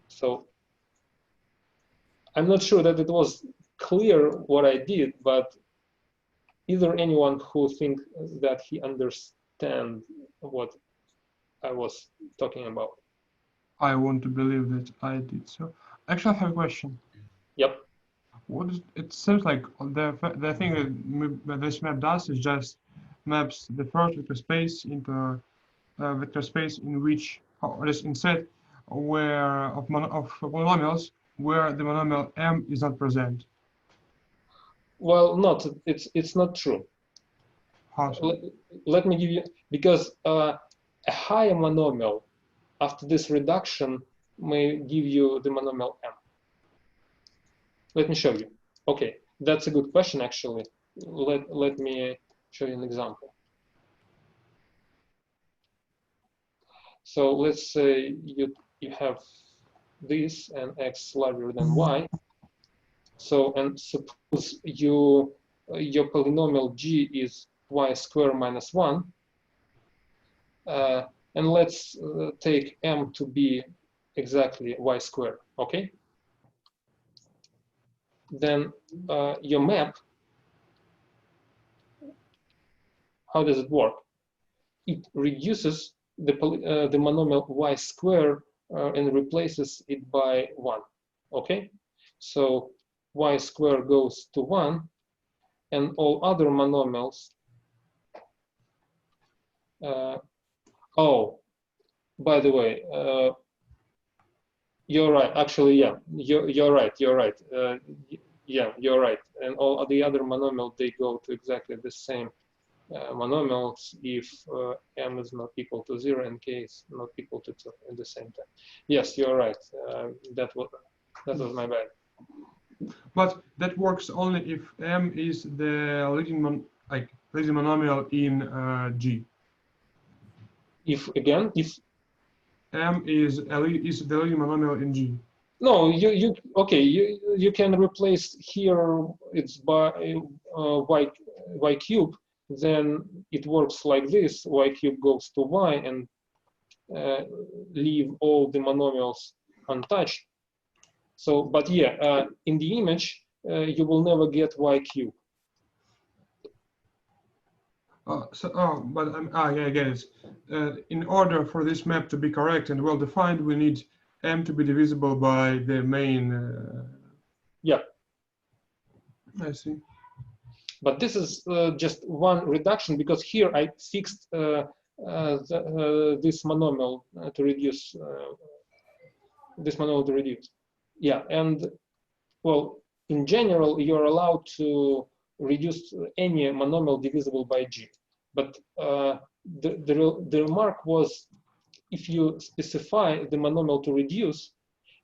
So I'm not sure that it was clear what I did, but either anyone who thinks that he understands what I was talking about. I want to believe that I did so. Actually, I have a question. Yep. What is, it seems like the thing that this map does is just maps the first vector space into a vector space in which, or just instead, where of monomials where the monomial m is not present. Well, not it's not true. How so? Let me give you, because a higher monomial after this reduction may give you the monomial m. Let me show you. Okay, that's a good question actually. Let me show you an example. So let's say you have this and x larger than y. So, and suppose your polynomial g is y squared minus 1. And let's take m to be exactly y squared, okay? Then your map, how does it work? It reduces the monomial y squared and replaces it by 1, okay? So y squared goes to 1, and all other monomials. Oh, by the way, you're right. Actually, yeah, you're right. You're right. Yeah, you're right. And all the other monomials, they go to exactly the same monomials if m is not equal to 0 and k is not equal to 2 at the same time. Yes, you're right. That was my bad. But that works only if m is the leading monomial in G. If m is the leading monomial in G. No, okay. You can replace here. It's by y cube. Then it works like this: y cube goes to y, and leave all the monomials untouched. So, but yeah, in the image, you will never get y cube. Yeah, I get it. In order for this map to be correct and well defined, we need m to be divisible by the main. Yeah. I see. But this is just one reduction, because here I fixed this monomial to reduce this monomial to reduce. Yeah, and well, in general, you're allowed to reduce any monomial divisible by g. But the remark was, if you specify the monomial to reduce,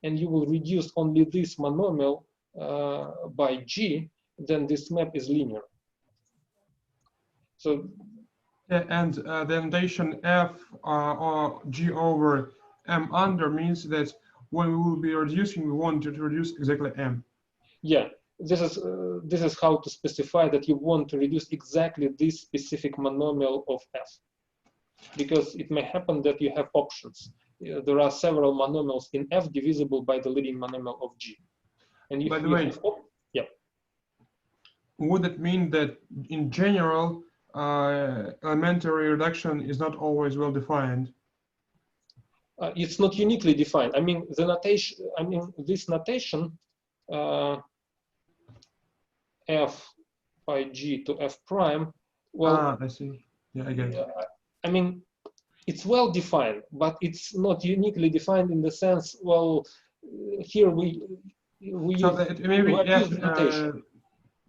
and you will reduce only this monomial by g, then this map is linear. So yeah, and the notation f or g over m under means that when we will be reducing, we want to reduce exactly m. yeah, this is how to specify that you want to reduce exactly this specific monomial of f, because it may happen that you have options. there are several monomials in F divisible by the leading monomial of G. And if By the we way, have, yeah. Would it mean that in general, elementary reduction is not always well defined? It's not uniquely defined. I mean, the notation, I mean, this notation, F by G to F prime, well, I see. Yeah, I get it. I mean, it's well defined, but it's not uniquely defined in the sense, well, here we So use, it maybe we F abuse the notation.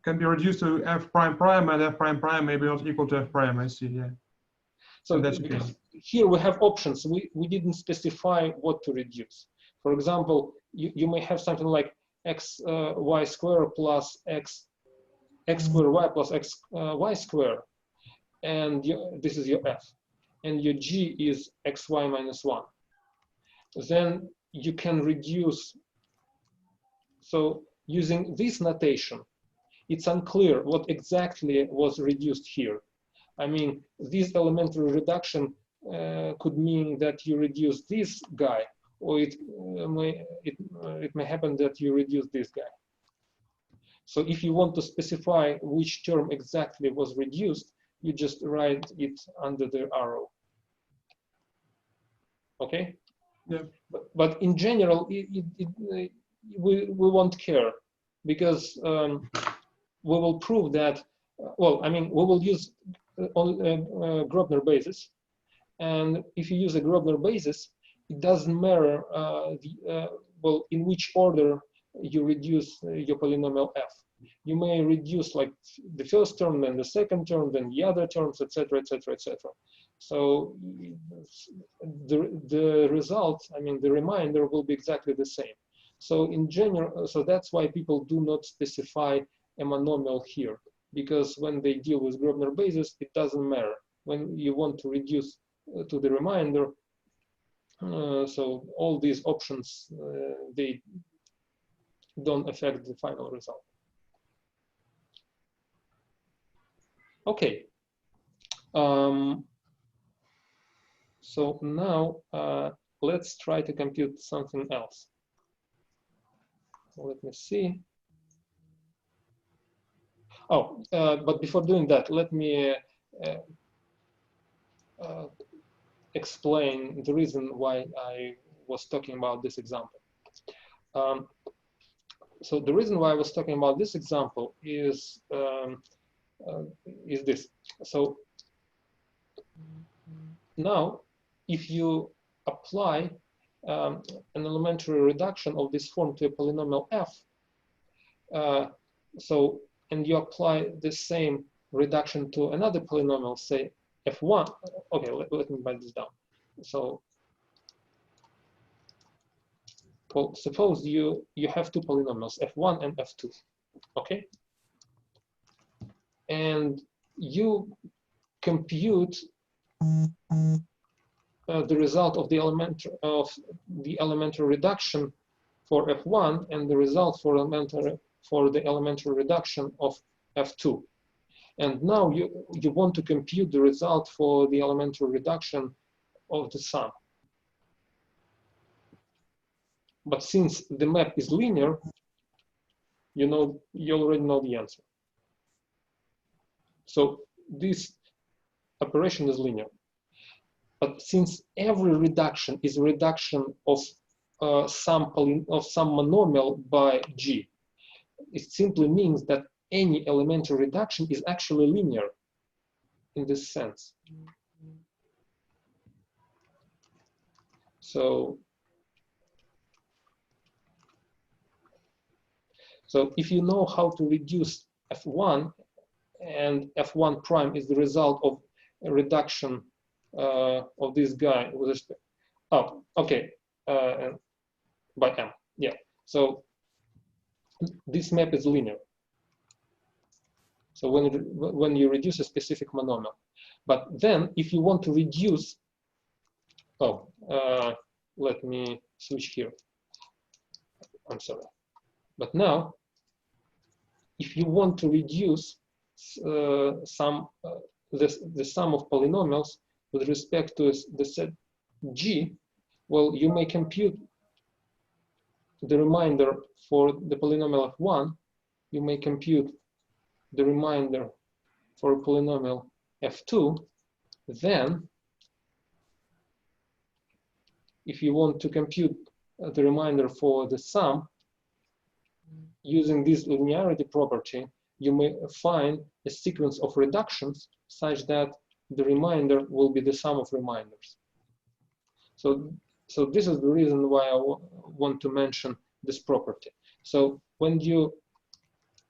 can be reduced to F prime prime, and F prime prime maybe not equal to F prime. I see. Yeah. So that's because okay. here we have options. We didn't specify what to reduce. For example, you may have something like x y square plus x square y plus x y square, and this is your f, and your g is xy minus 1. Then you can reduce. So using this notation, it's unclear what exactly was reduced here. I mean, this elementary reduction could mean that you reduce this guy, or it may happen that you reduce this guy. So if you want to specify which term exactly was reduced, you just write it under the arrow. Okay? Yeah. But in general, we won't care, because we will prove that, well, I mean, we will use Grobner basis. And if you use a Grobner basis, it doesn't matter well, in which order you reduce your polynomial f. You may reduce like the first term, then the second term, then the other terms, etc., etc., etc. So the result, I mean, the remainder will be exactly the same. So in general, so that's why people do not specify a monomial here, because when they deal with Grobner basis, it doesn't matter. When you want to reduce to the remainder, so all these options, they don't affect the final result. Okay. So now let's try to compute something else. Let me see. Oh, but before doing that, let me explain the reason why I was talking about this example. So the reason why I was talking about this example is this. So now, if you apply an elementary reduction of this form to a polynomial f, so and you apply the same reduction to another polynomial, say f1. Okay, let me write this down. So, well, suppose you have two polynomials, f1 and f2. Okay, and you compute the result of the elementary reduction for f1 and the result for the elementary reduction of f2. And now you want to compute the result for the elementary reduction of the sum. But since the map is linear, you already know the answer. So this operation is linear. But since every reduction is a reduction of some monomial by G, it simply means that any elementary reduction is actually linear in this sense. So if you know how to reduce f1, and f1 prime is the result of a reduction of this guy with respect, oh, okay, by m, yeah. So this map is linear. So when you reduce a specific monomial, but then if you want to reduce, oh, let me switch here. I'm sorry. But now, if you want to reduce the sum of polynomials with respect to the set G, Well, you may compute the remainder for the polynomial f1. You may compute the remainder for a polynomial f2. Then, if you want to compute the remainder for the sum, using this linearity property, you may find a sequence of reductions such that the remainder will be the sum of remainders. So this is the reason why I want to mention this property. So when you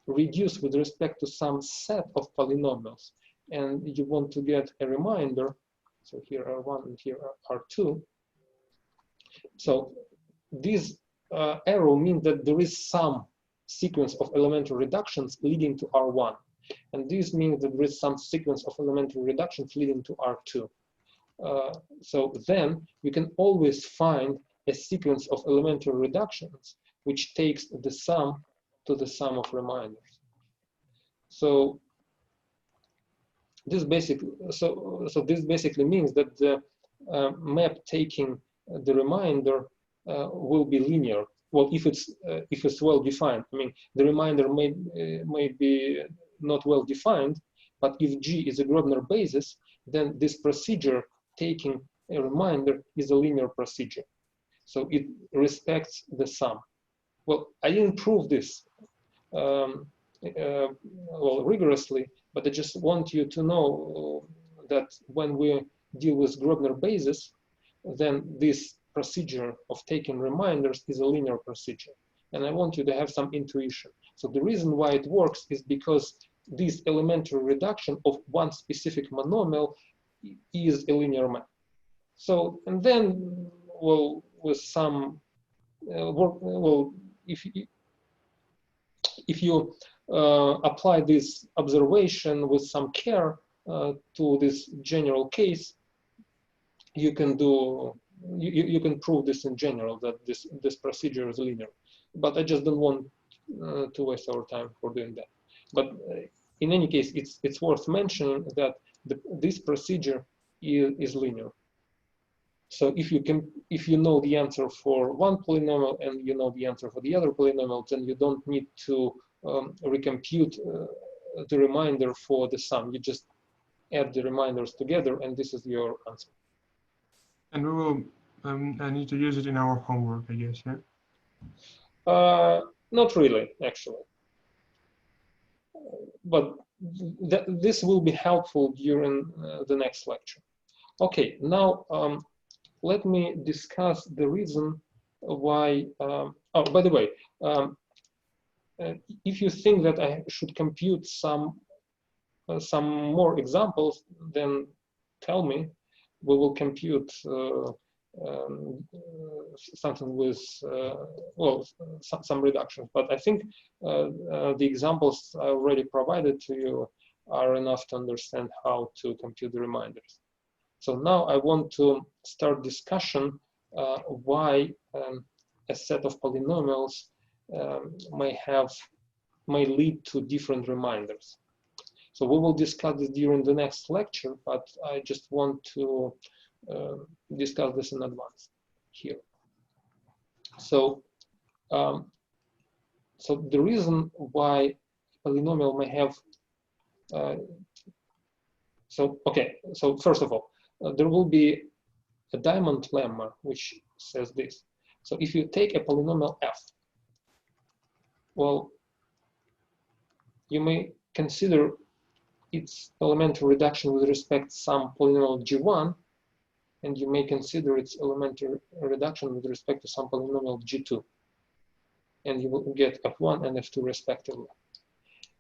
reduce with respect to some set of polynomials and you want to get a remainder, so here are 1 and here are 2. So this arrow means that there is some sequence of elementary reductions leading to R1. And this means that there is some sequence of elementary reductions leading to R2. So then you can always find a sequence of elementary reductions which takes the sum to the sum of remainders. So this basically means that the map taking the remainder will be linear. Well, if it's well defined. I mean, the remainder may be not well defined, but if G is a Grosvenor basis, then this procedure taking a remainder is a linear procedure. So it respects the sum. Well, I didn't prove this well, rigorously, but I just want you to know that when we deal with Grosvenor basis, then this procedure of taking reminders is a linear procedure. And I want you to have some intuition. So the reason why it works is because this elementary reduction of one specific monomial is a linear map. So, and then, well, with some well, if you apply this observation with some care to this general case, you can do you can prove this in general, that this procedure is linear. But I just don't want to waste our time for doing that. But in any case, it's worth mentioning that this procedure is linear. So if you know the answer for one polynomial and you know the answer for the other polynomial, then you don't need to recompute the remainder for the sum. You just add the remainders together, and this is your answer. And we will need to use it in our homework, I guess, yeah? Not really, actually. But this will be helpful during the next lecture. Okay, now let me discuss the reason why. Oh, by the way, if you think that I should compute some more examples, then tell me. We will compute something with well, some reductions. But I think the examples I already provided to you are enough to understand how to compute the reminders. So now I want to start discussion why a set of polynomials may lead to different reminders. So we will discuss this during the next lecture, but I just want to discuss this in advance here. So, so the reason why polynomial may have so first of all, there will be a diamond lemma which says this. So if you take a polynomial f, well, you may consider its elementary reduction with respect to some polynomial g1, and you may consider its elementary reduction with respect to some polynomial g2, and you will get f1 and f2 respectively.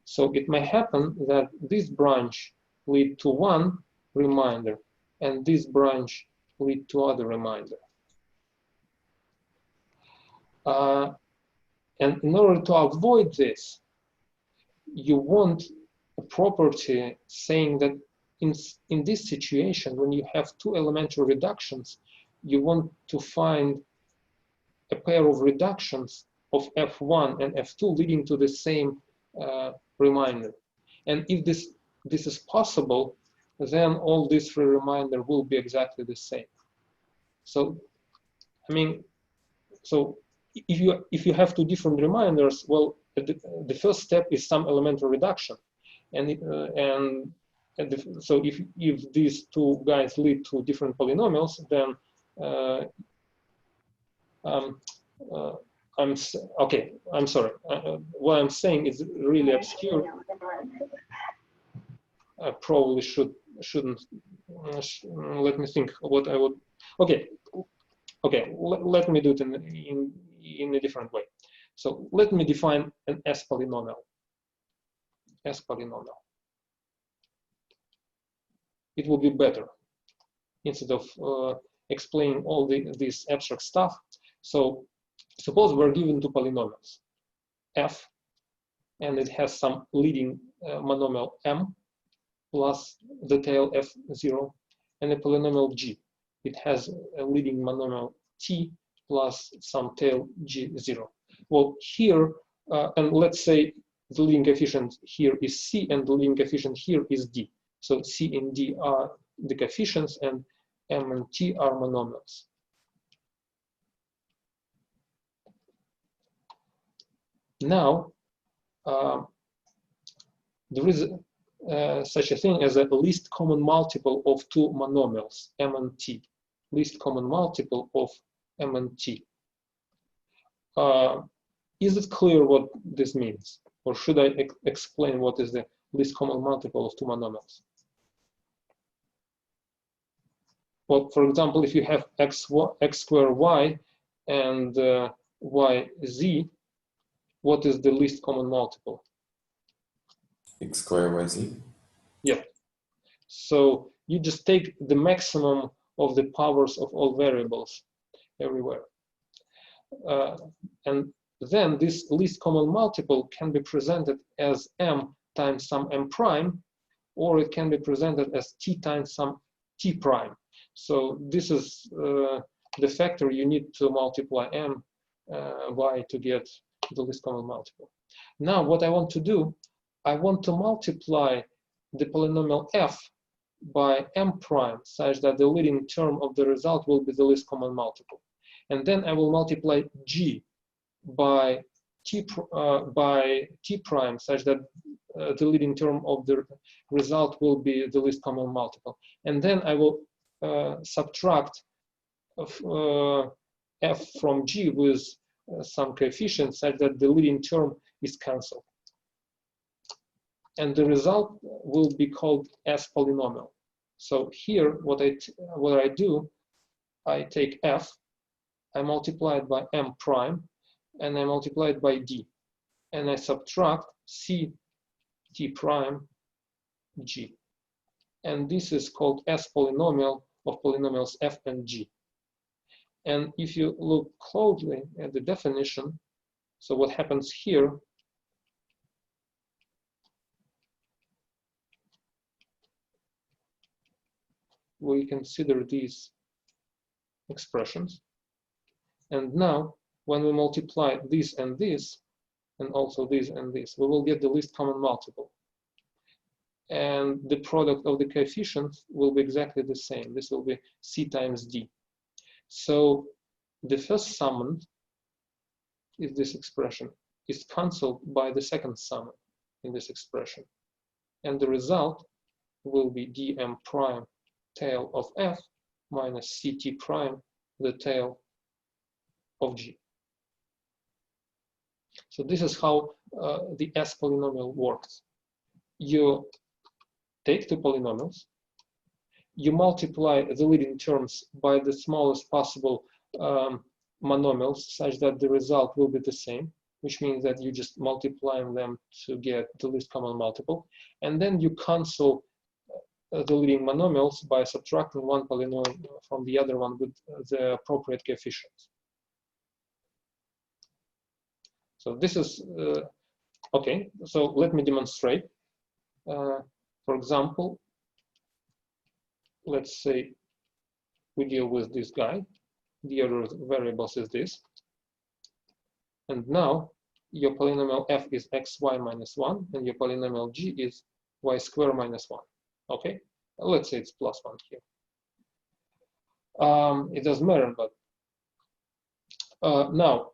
So it may happen that this branch lead to one remainder, and this branch lead to other remainder. And in order to avoid this, you want a property saying that in this situation, when you have two elementary reductions, you want to find a pair of reductions of f1 and f2 leading to the same remainder. And if this is possible, then all these three remainders will be exactly the same. So I mean, so if you have two different reminders, well, the first step is some elementary reduction, so if these two guys lead to different polynomials, then I'm sorry. What I'm saying is really obscure. I probably shouldn't. Let me think what I would. Okay. Let me do it in a different way. So let me define an S polynomial. S polynomial. It will be better instead of explaining all this abstract stuff. So suppose we're given two polynomials, f, and it has some leading monomial m plus the tail f0, and a polynomial g. It has a leading monomial t plus some tail g0. Well, here, and let's say the leading coefficient here is c, and the leading coefficient here is d. So c and d are the coefficients, and m and t are monomials. Now, there is such a thing as a least common multiple of two monomials, m and t. Least common multiple of m and t. Is it clear what this means? Or should I explain what is the least common multiple of two monomials? Well, for example, if you have x squared y and y z, what is the least common multiple? X squared y z. Yeah. So you just take the maximum of the powers of all variables everywhere. And then this least common multiple can be presented as m times some m prime, or it can be presented as t times some t prime. So this is the factor you need to multiply m y to get the least common multiple. Now what I want to do, I want to multiply the polynomial f by m prime such that the leading term of the result will be the least common multiple. And then I will multiply g by t prime such that the leading term of the result will be the least common multiple. And then I will subtract f from g with some coefficient such that the leading term is cancelled. And the result will be called S polynomial. So here, what I do, I take f, I multiply it by m prime, and I multiply it by d, and I subtract c t prime g. And this is called S polynomial of polynomials f and g. And if you look closely at the definition, so what happens here, we consider these expressions. And now, when we multiply this, and also this and this, we will get the least common multiple. And the product of the coefficients will be exactly the same. This will be c times d. So the first summand is this expression, is cancelled by the second summand in this expression. And the result will be dm prime tail of f minus ct prime, the tail of g. So this is how the S polynomial works. You take two polynomials, you multiply the leading terms by the smallest possible monomials such that the result will be the same, which means that you just multiply them to get the least common multiple. And then you cancel the leading monomials by subtracting one polynomial from the other one with the appropriate coefficients. So this is, okay, so let me demonstrate. For example, let's say we deal with this guy. The order of variables is this. And now your polynomial f is xy minus 1, and your polynomial g is y squared minus 1. Okay, let's say it's plus 1 here. It doesn't matter, but Now,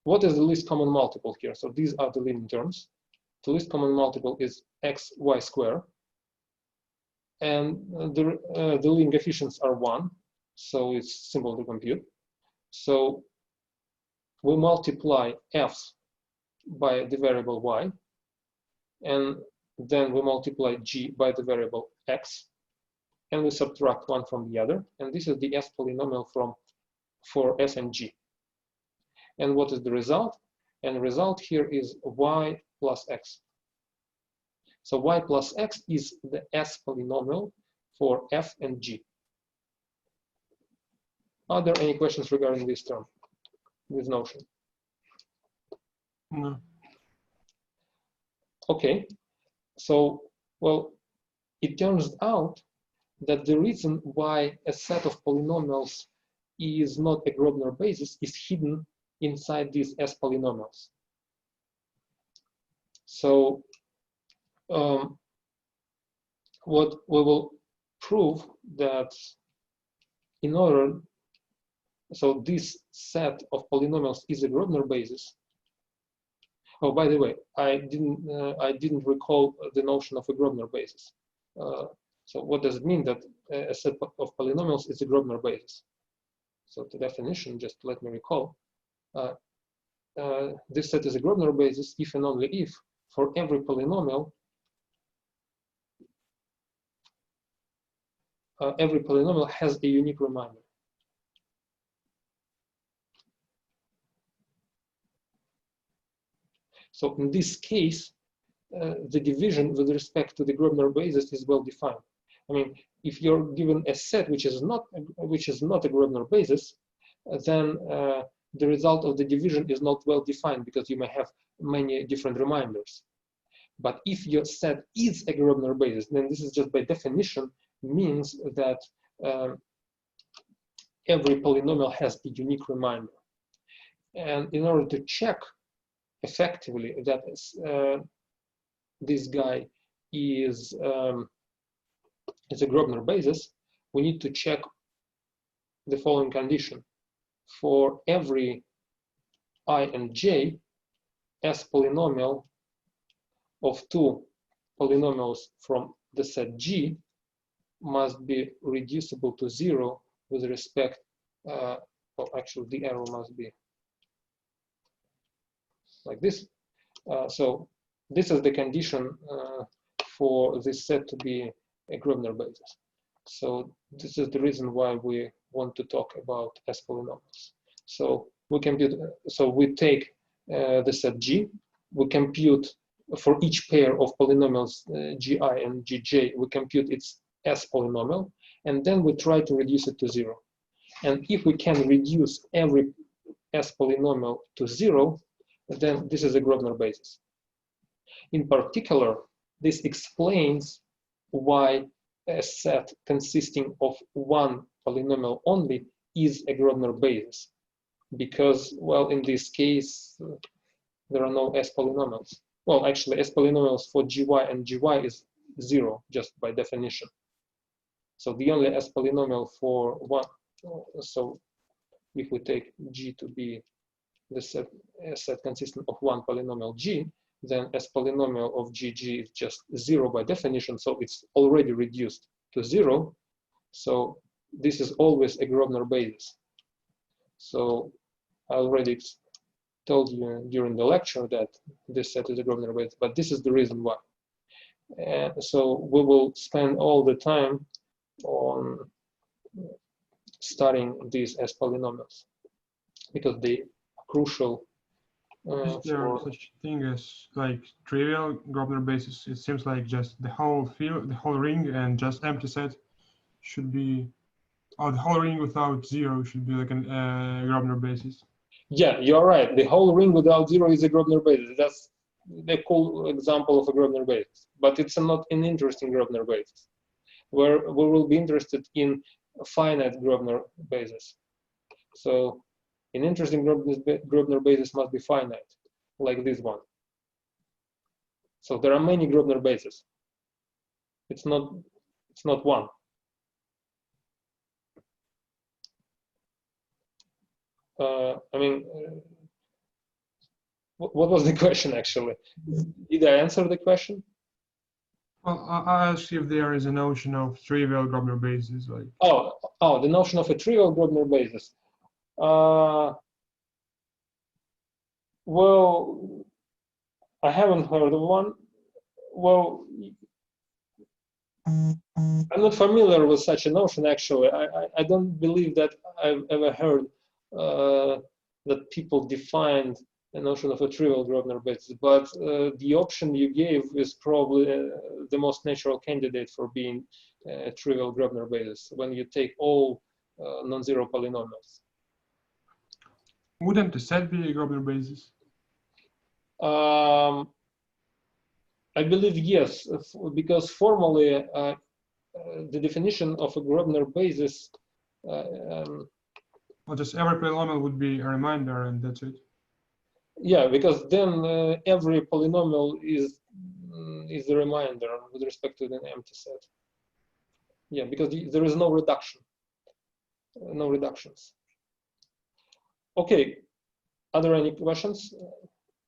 what is the least common multiple here? So these are the leading terms. The least common multiple is xy squared. And the leading coefficients are 1, so it's simple to compute. So we multiply f by the variable y, and then we multiply g by the variable x, and we subtract one from the other, and this is the s polynomial for s and g. And what is the result? And the result here is y plus x. So y plus x is the s polynomial for f and g. Are there any questions regarding this term, this notion? No. Okay, so, well, it turns out that the reason why a set of polynomials is not a Grobner basis is hidden inside these S polynomials. So what we will prove that in order, so this set of polynomials is a Grobner basis. Oh, by the way, I didn't recall the notion of a Grobner basis. So what does it mean that a set of polynomials is a Grobner basis? So the definition, just let me recall. This set is a Grobner basis if and only if for every polynomial, every polynomial has a unique remainder. So in this case, the division with respect to the Grobner basis is well defined. I mean, if you're given a set which is not a Grobner basis, then the result of the division is not well defined because you may have many different reminders. But if your set is a Grobner basis, then this is just by definition means that every polynomial has a unique remainder. And in order to check effectively that this guy is a Grobner basis, we need to check the following condition. For every I and j, S polynomial of two polynomials from the set G must be reducible to 0 with respect, well, actually the arrow must be like this. So this is the condition for this set to be a Grobner basis. So this is the reason why we want to talk about S polynomials. So we compute. So we take the set G. We compute for each pair of polynomials Gi and Gj. We compute its S polynomial, and then we try to reduce it to 0. And if we can reduce every S polynomial to 0, then this is a Grobner basis. In particular, this explains why a set consisting of one polynomial only is a Grobner basis, because, well, in this case, there are no S polynomials. Well, actually, S polynomials for Gy and Gy is 0, just by definition. So the only S polynomial for one, so if we take G to be the set consisting of one polynomial G, then S polynomial of Gg is just 0 by definition, so it's already reduced to 0. So this is always a Grobner basis. So I already told you during the lecture that this set is a Grobner basis, but this is the reason why. So we will spend all the time on studying these S polynomials because they are crucial. Is there such thing as like trivial Grobner basis? It seems like just the whole field, the whole ring, and just empty set should be, or the whole ring without 0 should be like an Grobner basis. Yeah, you're right. The whole ring without 0 is a Grobner basis. That's the cool example of a Grobner basis, but it's not an interesting Grobner basis. Where we will be interested in a finite Grobner basis. So an interesting Grobner basis must be finite, like this one. So there are many Grobner bases. It's not one. I mean, what was the question actually? Did I answer the question? Well, I asked if there is a notion of trivial Grobner basis, like. Oh, the notion of a trivial Grobner basis. Well, I haven't heard of one. Well, I'm not familiar with such a notion actually. I don't believe that I've ever heard that people defined a notion of a trivial Grobner basis, but the option you gave is probably the most natural candidate for being a trivial Grobner basis when you take all non-zero polynomials. Wouldn't the set be a Grobner basis? I believe yes, because formally the definition of a Grobner basis. Well, just every polynomial would be a remainder, and that's it. Yeah, because then every polynomial is the remainder with respect to an empty set. Yeah, because there is no reduction, no reductions. Okay, are there any questions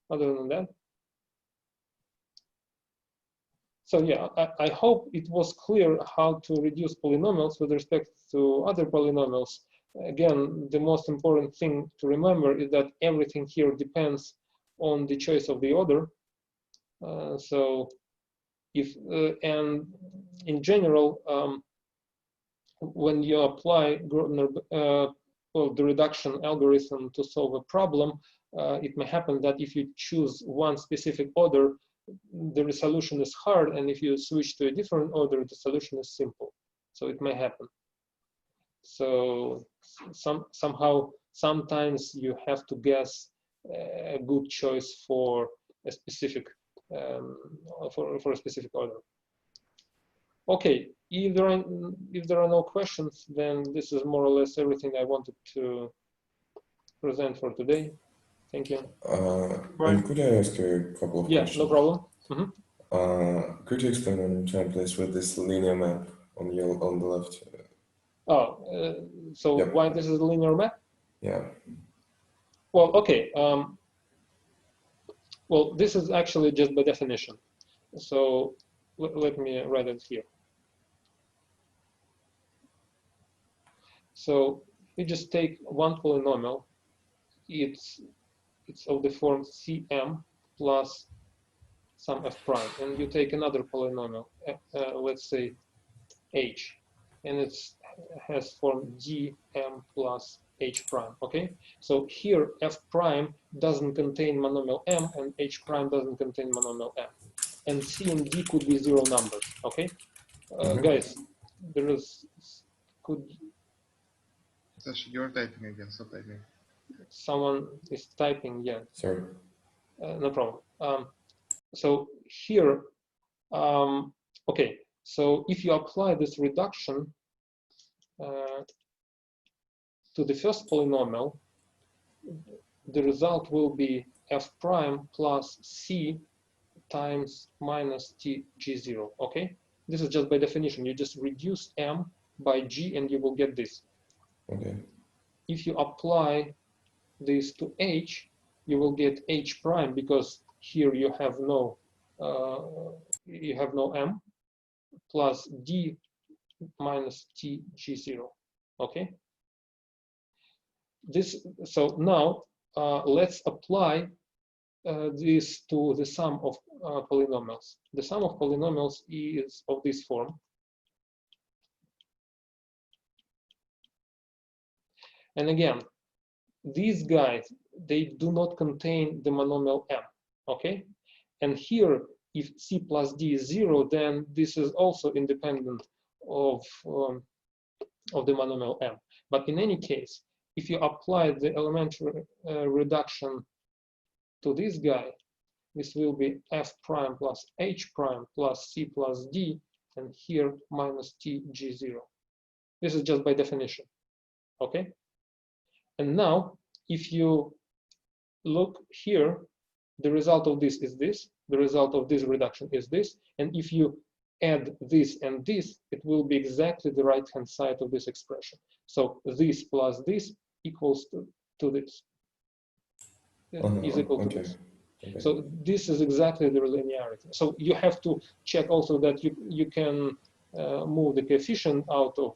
other than that? So yeah, I hope it was clear how to reduce polynomials with respect to other polynomials. Again, the most important thing to remember is that everything here depends on the choice of the order. So if, and in general, when you apply Grobner, well, the reduction algorithm to solve a problem, it may happen that if you choose one specific order, the resolution is hard, and if you switch to a different order, the solution is simple. So it may happen. So somehow, sometimes you have to guess a good choice for a specific for a specific order. Okay, if there are no questions, then this is more or less everything I wanted to present for today. Thank you. And could I ask you a couple of questions? Yeah, no problem. Could you explain one more time, please, with this linear map on the left? So Yep. why this is a linear map? Yeah. Well, okay. Well, this is actually just by definition. So let me write it here. So you just take one polynomial. It's of the form Cm plus some f prime, and you take another polynomial, let's say h, and it has form dm plus h prime. Okay, so here f prime doesn't contain monomial m, and h prime doesn't contain monomial m, and c and d could be zero numbers. Okay, guys, there is Sasha, you're typing again. Stop typing. Someone is typing. Yeah. Sorry. No problem. So here, okay, so if you apply this reduction to the first polynomial, the result will be f prime plus c times minus t g0, okay? This is just by definition. You just reduce m by g and you will get this. Okay. If you apply this to h, you will get h prime because here you have no m plus d minus t g0. Okay. So now let's apply this to the sum of polynomials. The sum of polynomials is of this form. And again, these guys, they do not contain the monomial m, okay? And here, if c plus d is 0, then this is also independent of the monomial m. But in any case, if you apply the elementary reduction to this guy, this will be f prime plus h prime plus c plus d, and here minus t g0. This is just by definition, okay? And now, if you look here, the result of this is this, the result of this reduction is this, and if you add this and this, it will be exactly the right-hand side of this expression. So this plus this equals to this. Is equal to okay. this. Okay. So this is exactly the linearity. So you have to check also that you can move the coefficient out of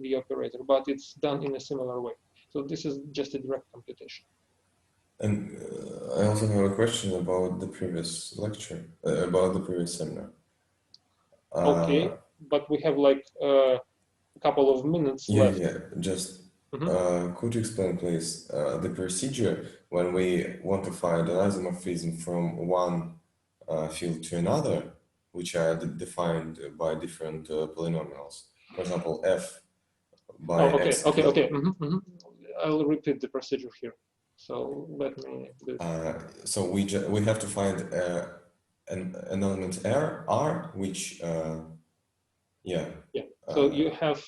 the operator, but it's done in a similar way. So this is just a direct computation. And I also have a question about the previous lecture, about the previous seminar. Okay, but we have like a couple of minutes left. Yeah, just Mhm. could you explain, please, the procedure when we want to find an isomorphism from one field to another, which are defined by different polynomials? For example, f by Oh, okay, x. okay. I'll repeat the procedure here. So let me do it. So we have to find an element R, which yeah. So you have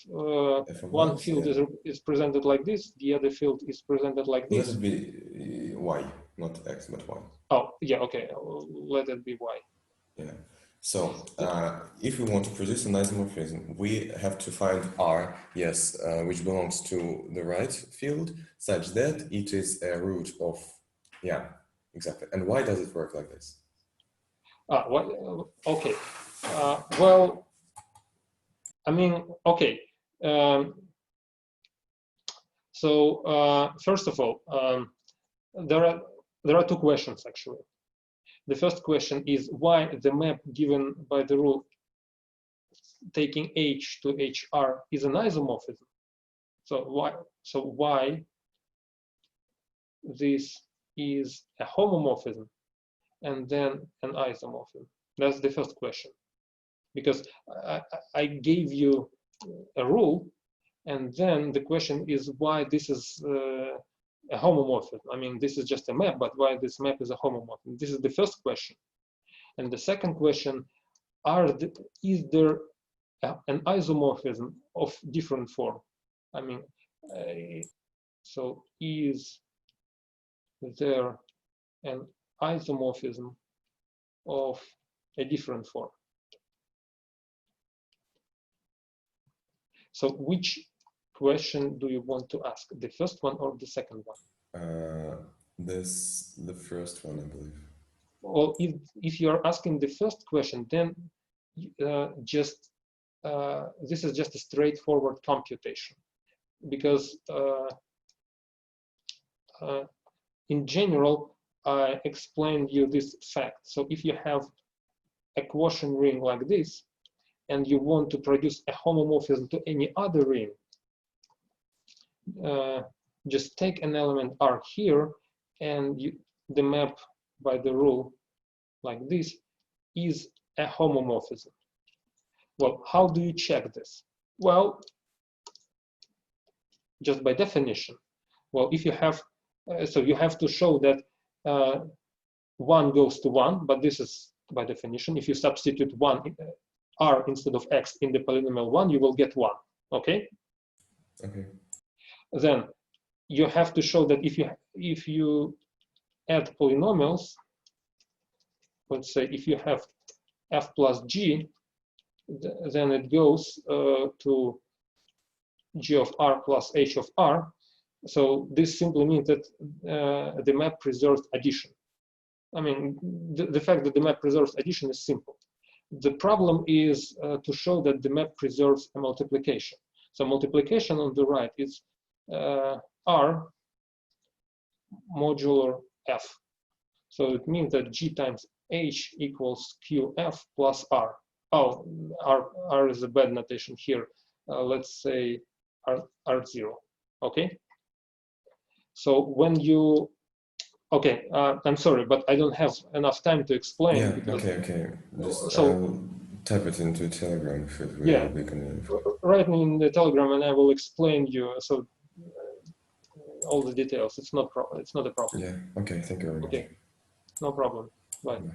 f of one x, field yeah. is presented like this, the other field is presented like Let this. it be y, not x, but y. Oh, yeah, okay. Let it be y. Yeah. So if we want to produce an isomorphism, we have to find R, yes, which belongs to the right field, such that it is a root of, yeah, exactly. And why does it work like this? What? Okay. Well, I mean, okay. So first of all, there are two questions actually. The first question is why the map given by the rule taking H to HR is an isomorphism. So why this is a homomorphism and then an isomorphism? That's the first question. Because I gave you a rule, and then the question is why this is a homomorphism. I mean, this is just a map, but why this map is a homomorphism? This is the first question. And the second question, is there an isomorphism of different form? I mean, so is there an isomorphism of a different form? So which question do you want to ask, the first one or the second one? The first one, I believe. Well, if you're asking the first question, then this is just a straightforward computation, because in general, I explained you this fact. So if you have a quotient ring like this, and you want to produce a homomorphism to any other ring, just take an element R here, and the map by the rule like this is a homomorphism. Well, how do you check this? Well, just by definition. Well, if you have, so you have to show that 1 goes to 1, but this is by definition. If you substitute 1 R instead of X in the polynomial 1, you will get 1, okay? Okay. Then you have to show that if you add polynomials, let's say if you have f plus g, then it goes to g of r plus h of r. So this simply means that the map preserves addition. I mean, the fact that the map preserves addition is simple. The problem is to show that the map preserves a multiplication. So multiplication on the right is r modular f. So it means that g times h equals qf plus r. Oh, r is a bad notation here. Let's say r0, okay? So when you, okay, I'm sorry, but I don't have enough time to explain. Yeah, because, okay. Just so, I'll type it into Telegram if it will yeah, be convenient. write me in the Telegram and I will explain you so all the details. It's not a problem. Yeah, okay, thank you very much. Okay, no problem. Bye. Bye.